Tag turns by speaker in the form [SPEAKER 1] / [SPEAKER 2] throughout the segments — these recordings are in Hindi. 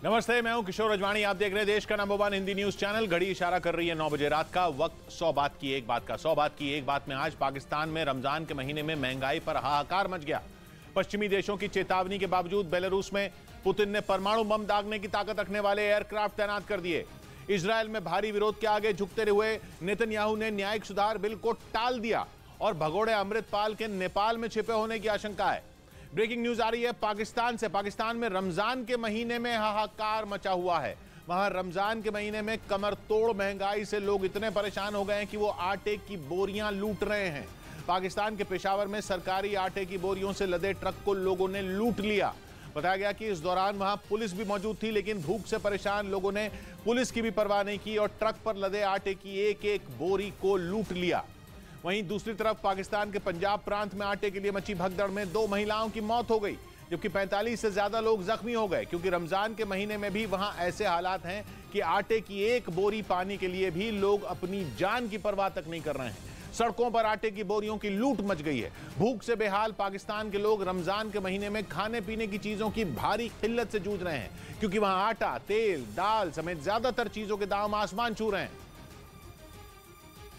[SPEAKER 1] नमस्ते, मैं हूं किशोर अजवाणी। आप देख रहे हैं देश का नंबर 1 हिंदी न्यूज चैनल। घड़ी इशारा कर रही है 9 बजे रात का। वक्त 100 बात की एक बात का। 100 बात की एक बात में आज पाकिस्तान में रमजान के महीने में महंगाई पर हाहाकार मच गया। पश्चिमी देशों की चेतावनी के बावजूद बेलारूस में पुतिन ने परमाणु बम दागने की ताकत रखने वाले एयरक्राफ्ट तैनात कर दिए। इजरायल में भारी विरोध के आगे झुकते हुए नेतन्याहू ने न्यायिक सुधार बिल को टाल दिया और भगोड़े अमृतपाल के नेपाल में छिपे होने की आशंका है। ब्रेकिंग न्यूज आ रही है पाकिस्तान से। पाकिस्तान में रमजान के महीने में हाहाकार मचा हुआ है। वहां रमजान के महीने में कमर तोड़ महंगाई से लोग इतने परेशान हो गए हैं कि वो आटे की बोरियां लूट रहे हैं। पाकिस्तान के पेशावर में सरकारी आटे की बोरियों से लदे ट्रक को लोगों ने लूट लिया। बताया गया कि इस दौरान वहां पुलिस भी मौजूद थी, लेकिन भूख से परेशान लोगों ने पुलिस की भी परवाह नहीं की और ट्रक पर लदे आटे की एक एक बोरी को लूट लिया। वहीं दूसरी तरफ पाकिस्तान के पंजाब प्रांत में आटे के लिए मची भगदड़ में 2 महिलाओं की मौत हो गई, जबकि 45 से ज्यादा लोग जख्मी हो गए, क्योंकि रमजान के महीने में भी वहां ऐसे हालात हैं कि आटे की एक बोरी पाने के लिए भी लोग अपनी जान की परवाह तक नहीं कर रहे हैं। सड़कों पर आटे की बोरियों की लूट मच गई है। भूख से बेहाल पाकिस्तान के लोग रमजान के महीने में खाने पीने की चीजों की भारी किल्लत से जूझ रहे हैं, क्योंकि वहां आटा, तेल, दाल समेत ज्यादातर चीजों के दाम आसमान छू रहे हैं,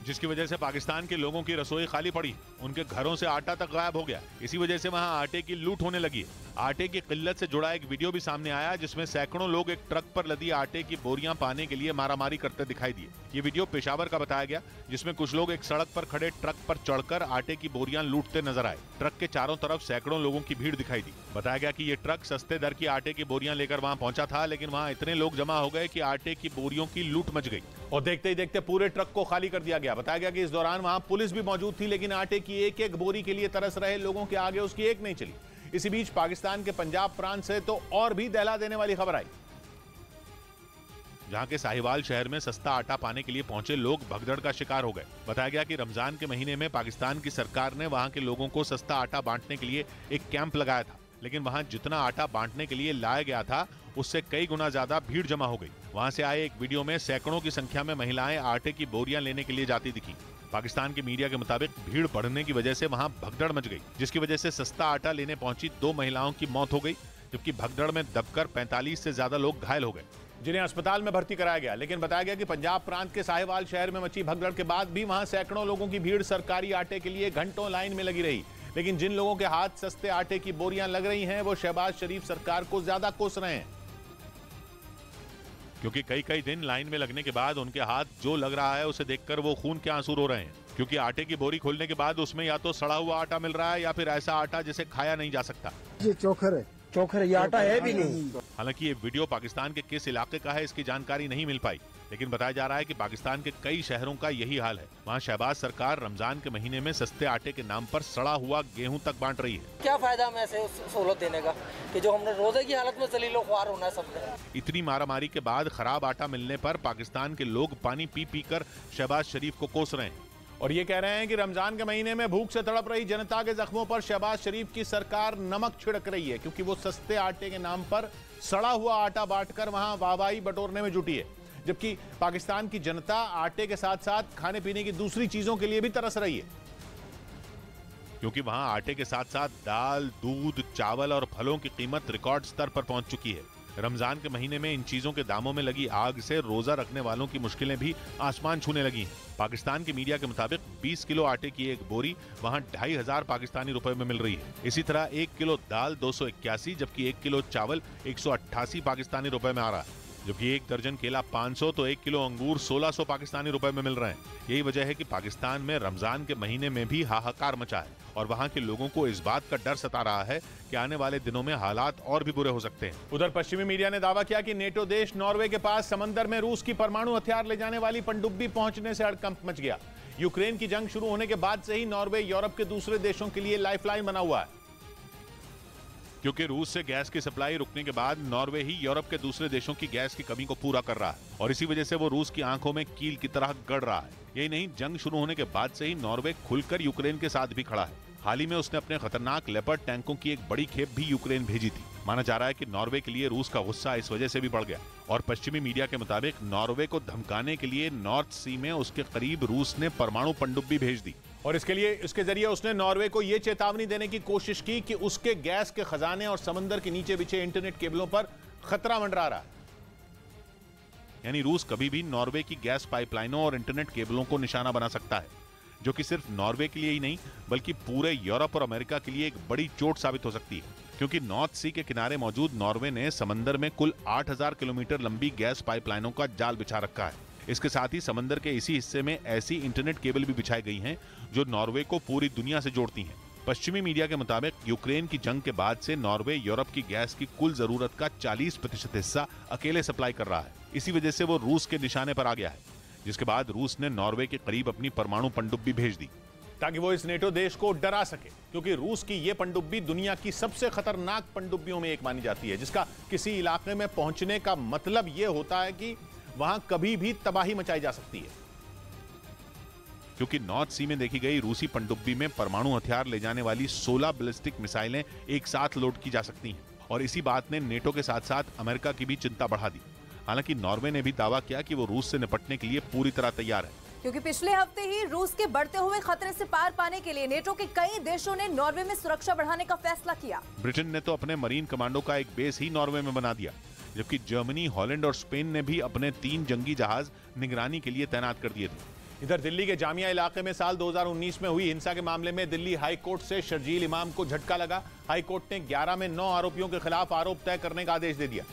[SPEAKER 1] जिसकी वजह से पाकिस्तान के लोगों की रसोई खाली पड़ी। उनके घरों से आटा तक गायब हो गया। इसी वजह से वहां आटे की लूट होने लगी है। आटे की किल्लत से जुड़ा एक वीडियो भी सामने आया, जिसमें सैकड़ों लोग एक ट्रक पर लदी आटे की बोरियां पाने के लिए मारामारी करते दिखाई दिए। ये वीडियो पेशावर का बताया गया, जिसमें कुछ लोग एक सड़क पर खड़े ट्रक पर चढ़कर आटे की बोरियां लूटते नजर आए। ट्रक के चारों तरफ सैकड़ों लोगों की भीड़ दिखाई दी। बताया गया कि ये ट्रक सस्ते दर की आटे की बोरियां लेकर वहां पहुंचा था, लेकिन वहां इतने लोग जमा हो गए कि आटे की बोरियों की लूट मच गई और देखते ही देखते पूरे ट्रक को खाली कर दिया गया। बताया गया कि इस दौरान वहां पुलिस भी मौजूद थी, लेकिन आटे की एक एक बोरी के लिए तरस रहे लोगों के आगे उसकी एक नहीं चली। इसी बीच पाकिस्तान के पंजाब प्रांत से तो और भी दहला देने वाली खबर आई, जहां के साहिवाल शहर में सस्ता आटा पाने के लिए पहुंचे लोग भगदड़ का शिकार हो गए। बताया गया कि रमजान के महीने में पाकिस्तान की सरकार ने वहां के लोगों को सस्ता आटा बांटने के लिए एक कैंप लगाया था, लेकिन वहां जितना आटा बांटने के लिए लाया गया था उससे कई गुना ज्यादा भीड़ जमा हो गई। वहां से आए एक वीडियो में सैकड़ों की संख्या में महिलाएं आटे की बोरियां लेने के लिए जाती दिखी। पाकिस्तान के मीडिया के मुताबिक भीड़ बढ़ने की वजह से वहां भगदड़ मच गई, जिसकी वजह से सस्ता आटा लेने पहुंची 2 महिलाओं की मौत हो गई, जबकि भगदड़ में दबकर 45 से ज्यादा लोग घायल हो गए, जिन्हें अस्पताल में भर्ती कराया गया। लेकिन बताया गया कि पंजाब प्रांत के साहिवाल शहर में मची भगदड़ के बाद भी वहां सैकड़ों लोगों की भीड़ सरकारी आटे के लिए घंटों लाइन में लगी रही। लेकिन जिन लोगों के हाथ सस्ते आटे की बोरियां लग रही हैं, वो शहबाज शरीफ सरकार को ज्यादा कोस रहे हैं, क्योंकि कई दिन लाइन में लगने के बाद उनके हाथ जो लग रहा है उसे देखकर वो खून के आंसू रो रहे हैं, क्योंकि आटे की बोरी खोलने के बाद उसमें या तो सड़ा हुआ आटा मिल रहा है या फिर ऐसा आटा जिसे खाया नहीं जा सकता।
[SPEAKER 2] ये चोखर है, ये आटा है भी नहीं।
[SPEAKER 1] हालांकि ये वीडियो पाकिस्तान के किस इलाके का है इसकी जानकारी नहीं मिल पाई, लेकिन बताया जा रहा है कि पाकिस्तान के कई शहरों का यही हाल है। वहाँ शहबाज सरकार रमजान के महीने में सस्ते आटे के नाम पर सड़ा हुआ गेहूं तक बांट रही है।
[SPEAKER 3] क्या फायदा हमें ऐसे सहूलत देने का कि जो हमने रोजे की हालत में जलीलो ख्वार होना है सबने।
[SPEAKER 1] इतनी मारामारी के बाद खराब आटा मिलने पर पाकिस्तान के लोग पानी पी पी कर शहबाज शरीफ को कोस रहे हैं और ये कह रहे हैं कि रमजान के महीने में भूख से तड़प रही जनता के जख्मों पर शहबाज शरीफ की सरकार नमक छिड़क रही है, क्योंकि वो सस्ते आटे के नाम पर सड़ा हुआ आटा बांटकर वहां वाहवाही बटोरने में जुटी है, जबकि पाकिस्तान की जनता आटे के साथ साथ खाने पीने की दूसरी चीजों के लिए भी तरस रही है, क्योंकि वहां आटे के साथ साथ दाल, दूध, चावल और फलों की कीमत रिकॉर्ड स्तर पर पहुंच चुकी है। रमजान के महीने में इन चीजों के दामों में लगी आग से रोजा रखने वालों की मुश्किलें भी आसमान छूने लगी हैं। पाकिस्तान की मीडिया के मुताबिक 20 किलो आटे की एक बोरी वहां 2500 पाकिस्तानी रुपए में मिल रही है। इसी तरह 1 किलो दाल 281, जबकि 1 किलो चावल 188 पाकिस्तानी रुपए में आ रहा है, जबकि 1 दर्जन केला 500 तो 1 किलो अंगूर 1600 पाकिस्तानी रुपए में मिल रहे हैं। यही वजह है कि पाकिस्तान में रमजान के महीने में भी हाहाकार मचा है और वहां के लोगों को इस बात का डर सता रहा है कि आने वाले दिनों में हालात और भी बुरे हो सकते हैं। उधर पश्चिमी मीडिया ने दावा किया कि नेटो देश नॉर्वे के पास समंदर में रूस की परमाणु हथियार ले जाने वाली पनडुब्बी पहुंचने से हड़कंप मच गया। यूक्रेन की जंग शुरू होने के बाद से ही नॉर्वे यूरोप के दूसरे देशों के लिए लाइफलाइन बना हुआ है, क्योंकि रूस से गैस की सप्लाई रुकने के बाद नॉर्वे ही यूरोप के दूसरे देशों की गैस की कमी को पूरा कर रहा है और इसी वजह से वो रूस की आंखों में कील की तरह गड़ रहा है। यही नहीं, जंग शुरू होने के बाद से ही नॉर्वे खुलकर यूक्रेन के साथ भी खड़ा है। हाल ही में उसने अपने खतरनाक लेपर्ड टैंकों की एक बड़ी खेप भी यूक्रेन भेजी थी। माना जा रहा है कि नॉर्वे के लिए रूस का गुस्सा इस वजह से भी बढ़ गया और पश्चिमी मीडिया के मुताबिक नॉर्वे को धमकाने के लिए नॉर्थ सी में उसके करीब रूस ने परमाणु पनडुब्बी भेज दी और इसके जरिए उसने नॉर्वे को यह चेतावनी देने की कोशिश की कि उसके गैस के खजाने और समंदर के नीचे बिछे इंटरनेट केबलों पर खतरा मंडरा रहा है। यानी रूस कभी भी नॉर्वे की गैस पाइपलाइनों और इंटरनेट केबलों को निशाना बना सकता है, जो कि सिर्फ नॉर्वे के लिए ही नहीं बल्कि पूरे यूरोप और अमेरिका के लिए एक बड़ी चोट साबित हो सकती है, क्योंकि नॉर्थ सी के किनारे मौजूद नॉर्वे ने समंदर में कुल 8000 किलोमीटर लंबी गैस पाइपलाइनों का जाल बिछा रखा है। इसके साथ ही समंदर के इसी हिस्से में ऐसी इंटरनेट केबल भी बिछाई गई हैं जो नॉर्वे को पूरी दुनिया से जोड़ती हैं। पश्चिमी मीडिया के मुताबिक यूक्रेन की जंग के बाद से नॉर्वे यूरोप की गैस की कुल जरूरत का 40% हिस्सा अकेले सप्लाई कर रहा है। इसी वजह से वो रूस के निशाने पर आ गया है, जिसके बाद रूस ने नॉर्वे के करीब अपनी परमाणु पनडुब्बी भेज दी ताकि वो इस नेटो देश को डरा सके, क्योंकि रूस की ये पनडुब्बी दुनिया की सबसे खतरनाक पनडुब्बियों में एक मानी जाती है, जिसका किसी इलाके में पहुंचने का मतलब ये होता है कि वहां कभी भी तबाही मचाई जा सकती है। क्योंकि नॉर्थ सी में देखी गई रूसी पनडुब्बी में परमाणु हथियार ले जाने वाली 16 बैलिस्टिक मिसाइलें एक साथ लोड की जा सकती हैं, और इसी बात ने नेटो के साथ साथ अमेरिका की भी चिंता बढ़ा दी। हालांकि नॉर्वे ने भी दावा किया कि वो रूस से निपटने के लिए पूरी तरह तैयार है,
[SPEAKER 4] क्योंकि पिछले हफ्ते ही रूस के बढ़ते हुए खतरे से पार पाने के लिए नेटो के कई देशों ने नॉर्वे में सुरक्षा बढ़ाने का फैसला किया।
[SPEAKER 1] ब्रिटेन ने तो अपने मरीन कमांडो का एक बेस ही नॉर्वे में बना दिया, जबकि जर्मनी, हॉलैंड और स्पेन ने भी अपने 3 जंगी जहाज निगरानी के लिए तैनात कर दिए थे। इधर दिल्ली के जामिया इलाके में साल 2019 में हुई हिंसा के मामले में दिल्ली हाई कोर्ट से शर्जील इमाम को झटका लगा। हाई कोर्ट ने 11 में 9 आरोपियों के खिलाफ आरोप तय करने का आदेश दे दिया,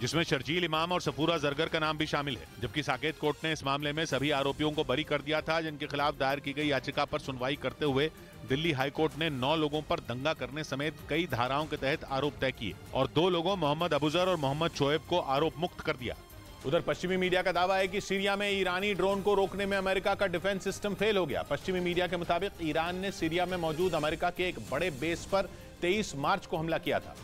[SPEAKER 1] जिसमें शर्जील इमाम और सफूरा जरगर का नाम भी शामिल है, जबकि साकेत कोर्ट ने इस मामले में सभी आरोपियों को बरी कर दिया था, जिनके खिलाफ दायर की गई याचिका पर सुनवाई करते हुए दिल्ली हाई कोर्ट ने 9 लोगों पर दंगा करने समेत कई धाराओं के तहत आरोप तय किए और 2 लोगों मोहम्मद अबूजर और मोहम्मद शोएब को आरोप मुक्त कर दिया। उधर पश्चिमी मीडिया का दावा है कि सीरिया में ईरानी ड्रोन को रोकने में अमेरिका का डिफेंस सिस्टम फेल हो गया। पश्चिमी मीडिया के मुताबिक ईरान ने सीरिया में मौजूद अमेरिका के एक बड़े बेस पर 23 मार्च को हमला किया था,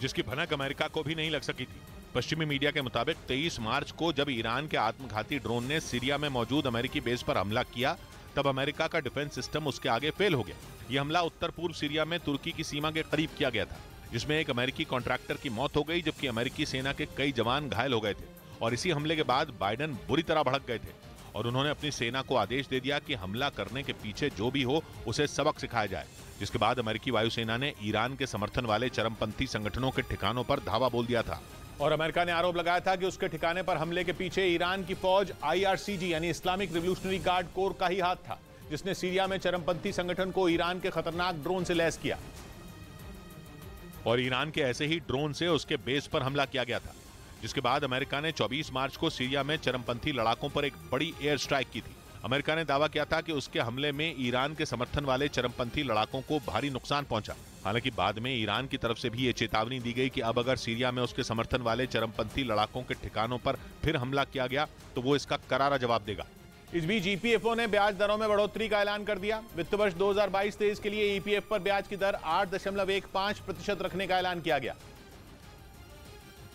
[SPEAKER 1] जिसकी भनक अमेरिका को भी नहीं लग सकी थी। पश्चिमी मीडिया के मुताबिक 23 मार्च को जब ईरान के आत्मघाती ड्रोन ने सीरिया में मौजूद अमेरिकी बेस पर हमला किया, तब अमेरिका का डिफेंस सिस्टम उसके आगे फेल हो गया। यह हमला उत्तर पूर्व सीरिया में तुर्की की सीमा के करीब किया गया था, जिसमें एक अमेरिकी कॉन्ट्रैक्टर की मौत हो गई, जबकि अमेरिकी सेना के कई जवान घायल हो गए थे। और इसी हमले के बाद बाइडेन बुरी तरह भड़क गए थे और उन्होंने अपनी सेना को आदेश दे दिया कि हमला करने के पीछे जो भी हो उसे सबक सिखाया जाए, जिसके बाद अमेरिकी वायुसेना ने ईरान के समर्थन वाले चरमपंथी संगठनों के ठिकानों पर धावा बोल दिया था। और अमेरिका ने आरोप लगाया था कि उसके ठिकाने पर हमले के पीछे ईरान की फौज IRCG यानी इस्लामिक रिवोल्यूशनरी गार्ड कोर का ही हाथ था, जिसने सीरिया में चरमपंथी संगठन को ईरान के खतरनाक ड्रोन से लैस किया और ईरान के ऐसे ही ड्रोन से उसके बेस पर हमला किया गया था, जिसके बाद अमेरिका ने 24 मार्च को सीरिया में चरमपंथी लड़ाकों पर एक बड़ी एयर स्ट्राइक की थी। अमेरिका ने दावा किया था कि उसके हमले में ईरान के समर्थन वाले चरमपंथी लड़ाकों को भारी नुकसान पहुंचा। हालांकि बाद में ईरान की तरफ से भी ये चेतावनी दी गई कि अब अगर सीरिया में उसके समर्थन वाले चरमपंथी लड़ाकों के ठिकानों पर फिर हमला किया गया तो वो इसका करारा जवाब देगा। इस बीच EPFO ने ब्याज दरों में बढ़ोतरी का ऐलान कर दिया। वित्त वर्ष 2022-23 के लिए EPF पर ब्याज की दर 8.15% रखने का ऐलान किया गया,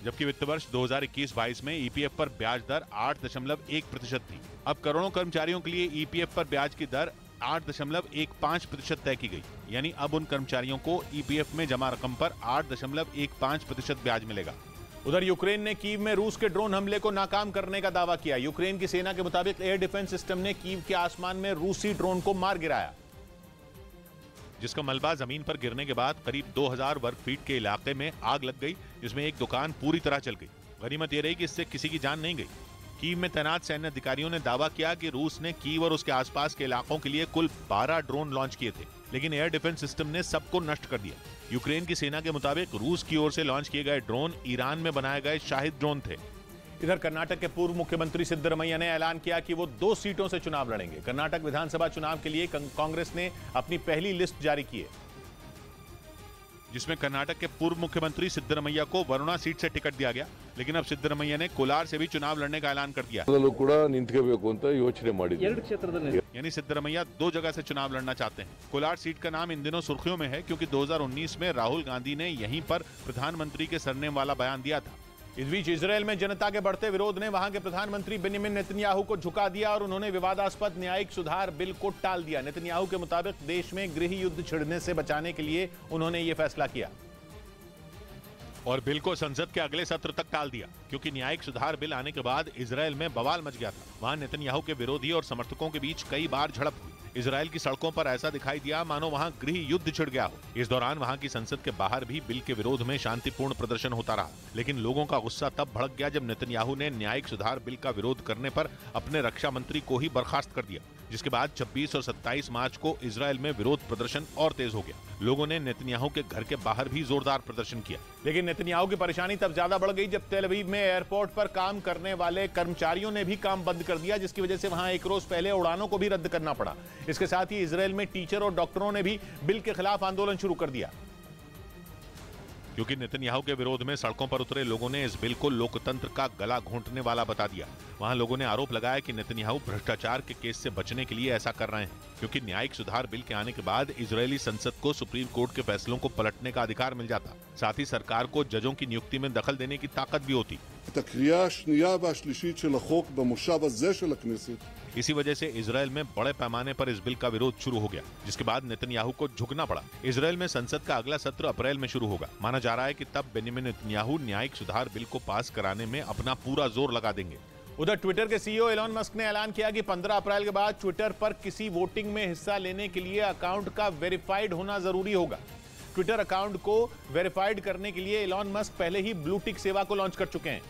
[SPEAKER 1] जबकि वित्त वर्ष 2021-22 में EPF पर ब्याज दर 8.1% थी। अब करोड़ों कर्मचारियों के लिए EPF पर ब्याज की दर 8.15% तय की गई, यानी अब उन कर्मचारियों को EPF में जमा रकम पर 8.15% ब्याज मिलेगा। उधर यूक्रेन ने कीव में रूस के ड्रोन हमले को नाकाम करने का दावा किया। यूक्रेन की सेना के मुताबिक एयर डिफेंस सिस्टम ने कीव के आसमान में रूसी ड्रोन को मार गिराया, जिसका मलबा जमीन पर गिरने के बाद करीब 2000 वर्ग फीट के इलाके में आग लग गई, जिसमें एक दुकान पूरी तरह जल गई। गनीमत यह रही कि इससे किसी की जान नहीं गई। कीव में तैनात सैन्य अधिकारियों ने दावा किया कि रूस ने कीव और उसके आसपास के इलाकों के लिए कुल 12 ड्रोन लॉन्च किए थे, लेकिन एयर डिफेंस सिस्टम ने सबको नष्ट कर दिया। यूक्रेन की सेना के मुताबिक रूस की ओर से लॉन्च किए गए ड्रोन ईरान में बनाए गए शाहिद ड्रोन थे। इधर कर्नाटक के पूर्व मुख्यमंत्री सिद्धरमैया ने ऐलान किया कि वो 2 सीटों से चुनाव लड़ेंगे। कर्नाटक विधानसभा चुनाव के लिए कांग्रेस ने अपनी पहली लिस्ट जारी की है, जिसमें कर्नाटक के पूर्व मुख्यमंत्री सिद्धरमैया को वरुणा सीट से टिकट दिया गया, लेकिन अब सिद्धरमैया ने कोलार से भी चुनाव लड़ने का ऐलान कर दिया। यानी सिद्धरमैया 2 जगह से चुनाव लड़ना चाहते हैं। कोलार सीट का नाम इन दिनों सुर्खियों में है, क्योंकि 2019 में राहुल गांधी ने यहीं पर प्रधानमंत्री के सरनेम वाला बयान दिया था। इस बीच इजरायल में जनता के बढ़ते विरोध ने वहां के प्रधानमंत्री बेंजामिन नेतन्याहू को झुका दिया और उन्होंने विवादास्पद न्यायिक सुधार बिल को टाल दिया। नेतन्याहू के मुताबिक देश में गृह युद्ध छिड़ने से बचाने के लिए उन्होंने ये फैसला किया और बिल को संसद के अगले सत्र तक टाल दिया, क्योंकि न्यायिक सुधार बिल आने के बाद इजरायल में बवाल मच गया था। वहां नेतन्याहू के विरोधी और समर्थकों के बीच कई बार झड़प हुई। इजराइल की सड़कों पर ऐसा दिखाई दिया मानो वहां गृह युद्ध छिड़ गया हो। इस दौरान वहां की संसद के बाहर भी बिल के विरोध में शांतिपूर्ण प्रदर्शन होता रहा, लेकिन लोगों का गुस्सा तब भड़क गया जब नेतन्याहू ने न्यायिक सुधार बिल का विरोध करने पर अपने रक्षा मंत्री को ही बर्खास्त कर दिया, जिसके बाद 26 और 27 मार्च को इजराइल में विरोध प्रदर्शन और तेज हो गया। लोगों ने नेतन्याहू के घर के बाहर भी जोरदार प्रदर्शन किया, लेकिन नेतन्याहू की परेशानी तब ज्यादा बढ़ गई जब तेल अवीव में एयरपोर्ट पर काम करने वाले कर्मचारियों ने भी काम बंद कर दिया, जिसकी वजह से वहां एक रोज पहले उड़ानों को भी रद्द करना पड़ा। इसके साथ ही इजराइल में टीचर और डॉक्टरों ने भी बिल के खिलाफ आंदोलन शुरू कर दिया। क्योंकि नेतन्याहू के विरोध में सड़कों पर उतरे लोगों ने इस बिल को लोकतंत्र का गला घोंटने वाला बता दिया। वहां लोगों ने आरोप लगाया कि नेतन्याहू भ्रष्टाचार के केस से बचने के लिए ऐसा कर रहे हैं, क्योंकि न्यायिक सुधार बिल के आने के बाद इजरायली संसद को सुप्रीम कोर्ट के फैसलों को पलटने का अधिकार मिल जाता। साथ ही सरकार को जजों की नियुक्ति में दखल देने की ताकत भी होती। इसी वजह से इजराइल में बड़े पैमाने पर इस बिल का विरोध शुरू हो गया, जिसके बाद नेतन्याहू को झुकना पड़ा। इजराइल में संसद का अगला सत्र अप्रैल में शुरू होगा। माना जा रहा है कि तब बेंजामिन नेतन्याहू न्यायिक सुधार बिल को पास कराने में अपना पूरा जोर लगा देंगे। उधर ट्विटर के सीईओ एलॉन मस्क ने ऐलान किया कि 15 अप्रैल के बाद ट्विटर पर किसी वोटिंग में हिस्सा लेने के लिए अकाउंट का वेरीफाइड होना जरूरी होगा। ट्विटर अकाउंट को वेरीफाइड करने के लिए एलॉन मस्क पहले ही ब्लू टिक सेवा को लॉन्च कर चुके हैं,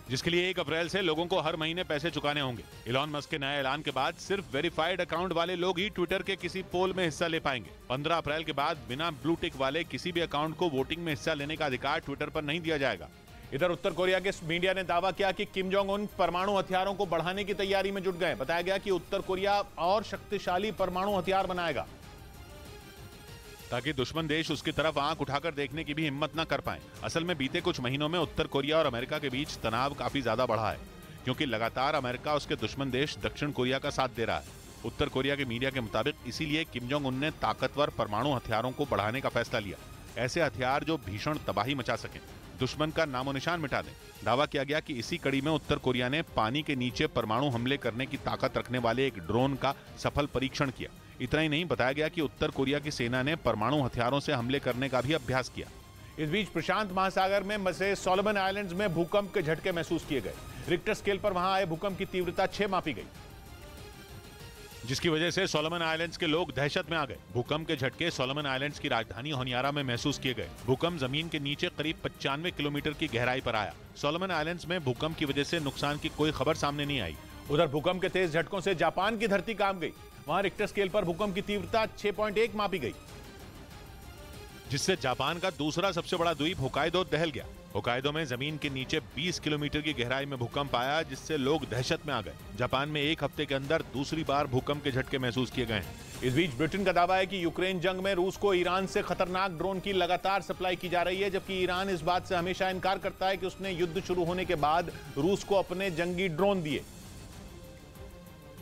[SPEAKER 1] जिसके लिए 1 अप्रैल से लोगों को हर महीने पैसे चुकाने होंगे। एलॉन मस्क के नए ऐलान के बाद सिर्फ वेरीफाइड अकाउंट वाले लोग ही ट्विटर के किसी पोल में हिस्सा ले पाएंगे। 15 अप्रैल के बाद बिना ब्लू टिक वाले किसी भी अकाउंट को वोटिंग में हिस्सा लेने का अधिकार ट्विटर पर नहीं दिया जाएगा। इधर उत्तर कोरिया के मीडिया ने दावा किया कि किम जोंग उन परमाणु हथियारों को बढ़ाने की तैयारी में जुट गए। बताया गया कि उत्तर कोरिया और शक्तिशाली परमाणु हथियार बनाएगा, ताकि दुश्मन देश उसकी तरफ आंख उठाकर देखने की भी हिम्मत न कर पाए। असल में बीते कुछ महीनों में उत्तर कोरिया और अमेरिका के बीच तनाव काफी ज्यादा बढ़ा है, क्योंकि लगातार अमेरिका उसके दुश्मन देश दक्षिण कोरिया का साथ दे रहा है। उत्तर कोरिया के मीडिया के मुताबिक इसीलिए किम जोंग उन ने ताकतवर परमाणु हथियारों को बढ़ाने का फैसला लिया। ऐसे हथियार जो भीषण तबाही मचा सकें, दुश्मन का नामो निशान मिटा दें। दावा किया गया कि इसी कड़ी में उत्तर कोरिया ने पानी के नीचे परमाणु हमले करने की ताकत रखने वाले एक ड्रोन का सफल परीक्षण किया। इतना ही नहीं, बताया गया कि उत्तर कोरिया की सेना ने परमाणु हथियारों से हमले करने का भी अभ्यास किया। इस बीच प्रशांत महासागर में बसे सोलोमन आइलैंड्स में भूकंप के झटके महसूस किए गए। रिक्टर स्केल पर वहां आए भूकंप की तीव्रता 6 मापी गई, जिसकी वजह से सोलोमन आइलैंड्स के लोग दहशत में आ गए। भूकंप के झटके सोलोमन आइलैंड्स की राजधानी होनियारा में महसूस किए गए। भूकंप जमीन के नीचे करीब 95 किलोमीटर की गहराई पर आया। सोलोमन आइलैंड्स में भूकंप की वजह से नुकसान की कोई खबर सामने नहीं आई। उधर भूकंप के तेज झटकों से जापान की धरती कांप गई। वहां रिक्टर स्केल पर भूकंप की तीव्रता 6.1 मापी गई, जिससे जापान का दूसरा सबसे बड़ा द्वीप होकाइदो दहल गया। होकाइदो में जमीन के नीचे 20 किलोमीटर की गहराई में भूकंप आया, जिससे लोग दहशत में आ गए। जापान में एक हफ्ते के अंदर दूसरी बार भूकंप के झटके महसूस किए गए हैं। इस बीच ब्रिटेन का दावा है कि यूक्रेन जंग में रूस को ईरान से खतरनाक ड्रोन की लगातार सप्लाई की जा रही है, जबकि ईरान इस बात से हमेशा इनकार करता है कि उसने युद्ध शुरू होने के बाद रूस को अपने जंगी ड्रोन दिए।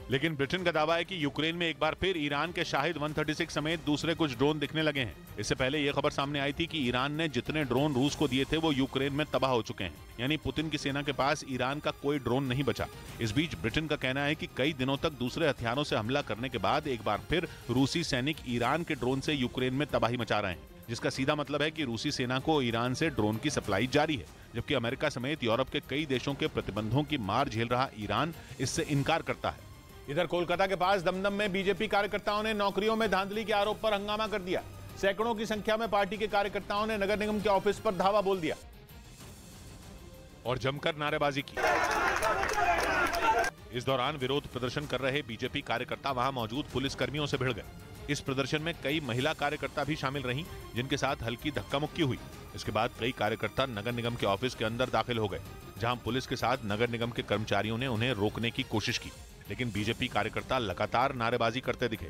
[SPEAKER 1] लेकिन ब्रिटेन का दावा है कि यूक्रेन में एक बार फिर ईरान के शाहिद 136 समेत दूसरे कुछ ड्रोन दिखने लगे हैं। इससे पहले यह खबर सामने आई थी कि ईरान ने जितने ड्रोन रूस को दिए थे वो यूक्रेन में तबाह हो चुके हैं, यानी पुतिन की सेना के पास ईरान का कोई ड्रोन नहीं बचा। इस बीच ब्रिटेन का कहना है कि कई दिनों तक दूसरे हथियारों से हमला करने के बाद एक बार फिर रूसी सैनिक ईरान के ड्रोन से यूक्रेन में तबाही मचा रहे हैं, जिसका सीधा मतलब है कि रूसी सेना को ईरान से ड्रोन की सप्लाई जारी है। जबकि अमेरिका समेत यूरोप के कई देशों के प्रतिबंधों की मार झेल रहा ईरान इससे इनकार करता है। इधर कोलकाता के पास दमदम में बीजेपी कार्यकर्ताओं ने नौकरियों में धांधली के आरोप पर हंगामा कर दिया। सैकड़ों की संख्या में पार्टी के कार्यकर्ताओं ने नगर निगम के ऑफिस पर धावा बोल दिया और जमकर नारेबाजी की। इस दौरान विरोध प्रदर्शन कर रहे बीजेपी कार्यकर्ता वहां मौजूद पुलिस कर्मियों से भिड़ गए। इस प्रदर्शन में कई महिला कार्यकर्ता भी शामिल रहीं, जिनके साथ हल्की धक्का मुक्की हुई। इसके बाद कई कार्यकर्ता नगर निगम के ऑफिस के अंदर दाखिल हो गए, जहां पुलिस के साथ नगर निगम के कर्मचारियों ने उन्हें रोकने की कोशिश की, लेकिन बीजेपी कार्यकर्ता लगातार नारेबाजी करते दिखे।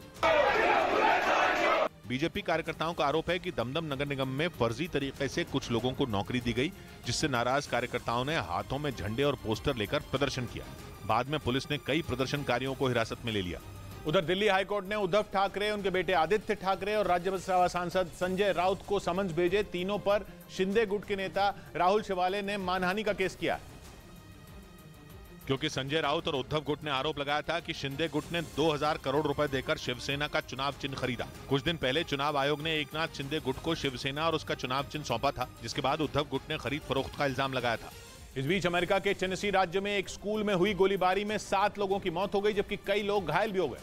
[SPEAKER 1] बीजेपी कार्यकर्ताओं का आरोप है कि दमदम नगर निगम में फर्जी तरीके से कुछ लोगों को नौकरी दी गई, जिससे नाराज कार्यकर्ताओं ने हाथों में झंडे और पोस्टर लेकर प्रदर्शन किया। बाद में पुलिस ने कई प्रदर्शनकारियों को हिरासत में ले लिया। उधर दिल्ली हाईकोर्ट ने उद्धव ठाकरे, उनके बेटे आदित्य ठाकरे और राज्यसभा सांसद संजय राउत को समन्स भेजे। तीनों पर शिंदे गुट के नेता राहुल शिवाले ने मानहानि का केस किया, क्योंकि संजय राउत और उद्धव गुट ने आरोप लगाया था कि शिंदे गुट ने 2000 करोड़ रुपए देकर शिवसेना का चुनाव चिन्ह खरीदा। कुछ दिन पहले चुनाव आयोग ने एकनाथ शिंदे गुट को शिवसेना और उसका चुनाव चिन्ह सौंपा था, जिसके बाद उद्धव गुट ने खरीद फरोख्त का इल्जाम लगाया था। इस बीच अमेरिका के टेनेसी राज्य में एक स्कूल में हुई गोलीबारी में 7 लोगों की मौत हो गई, जबकि कई लोग घायल भी हो गए,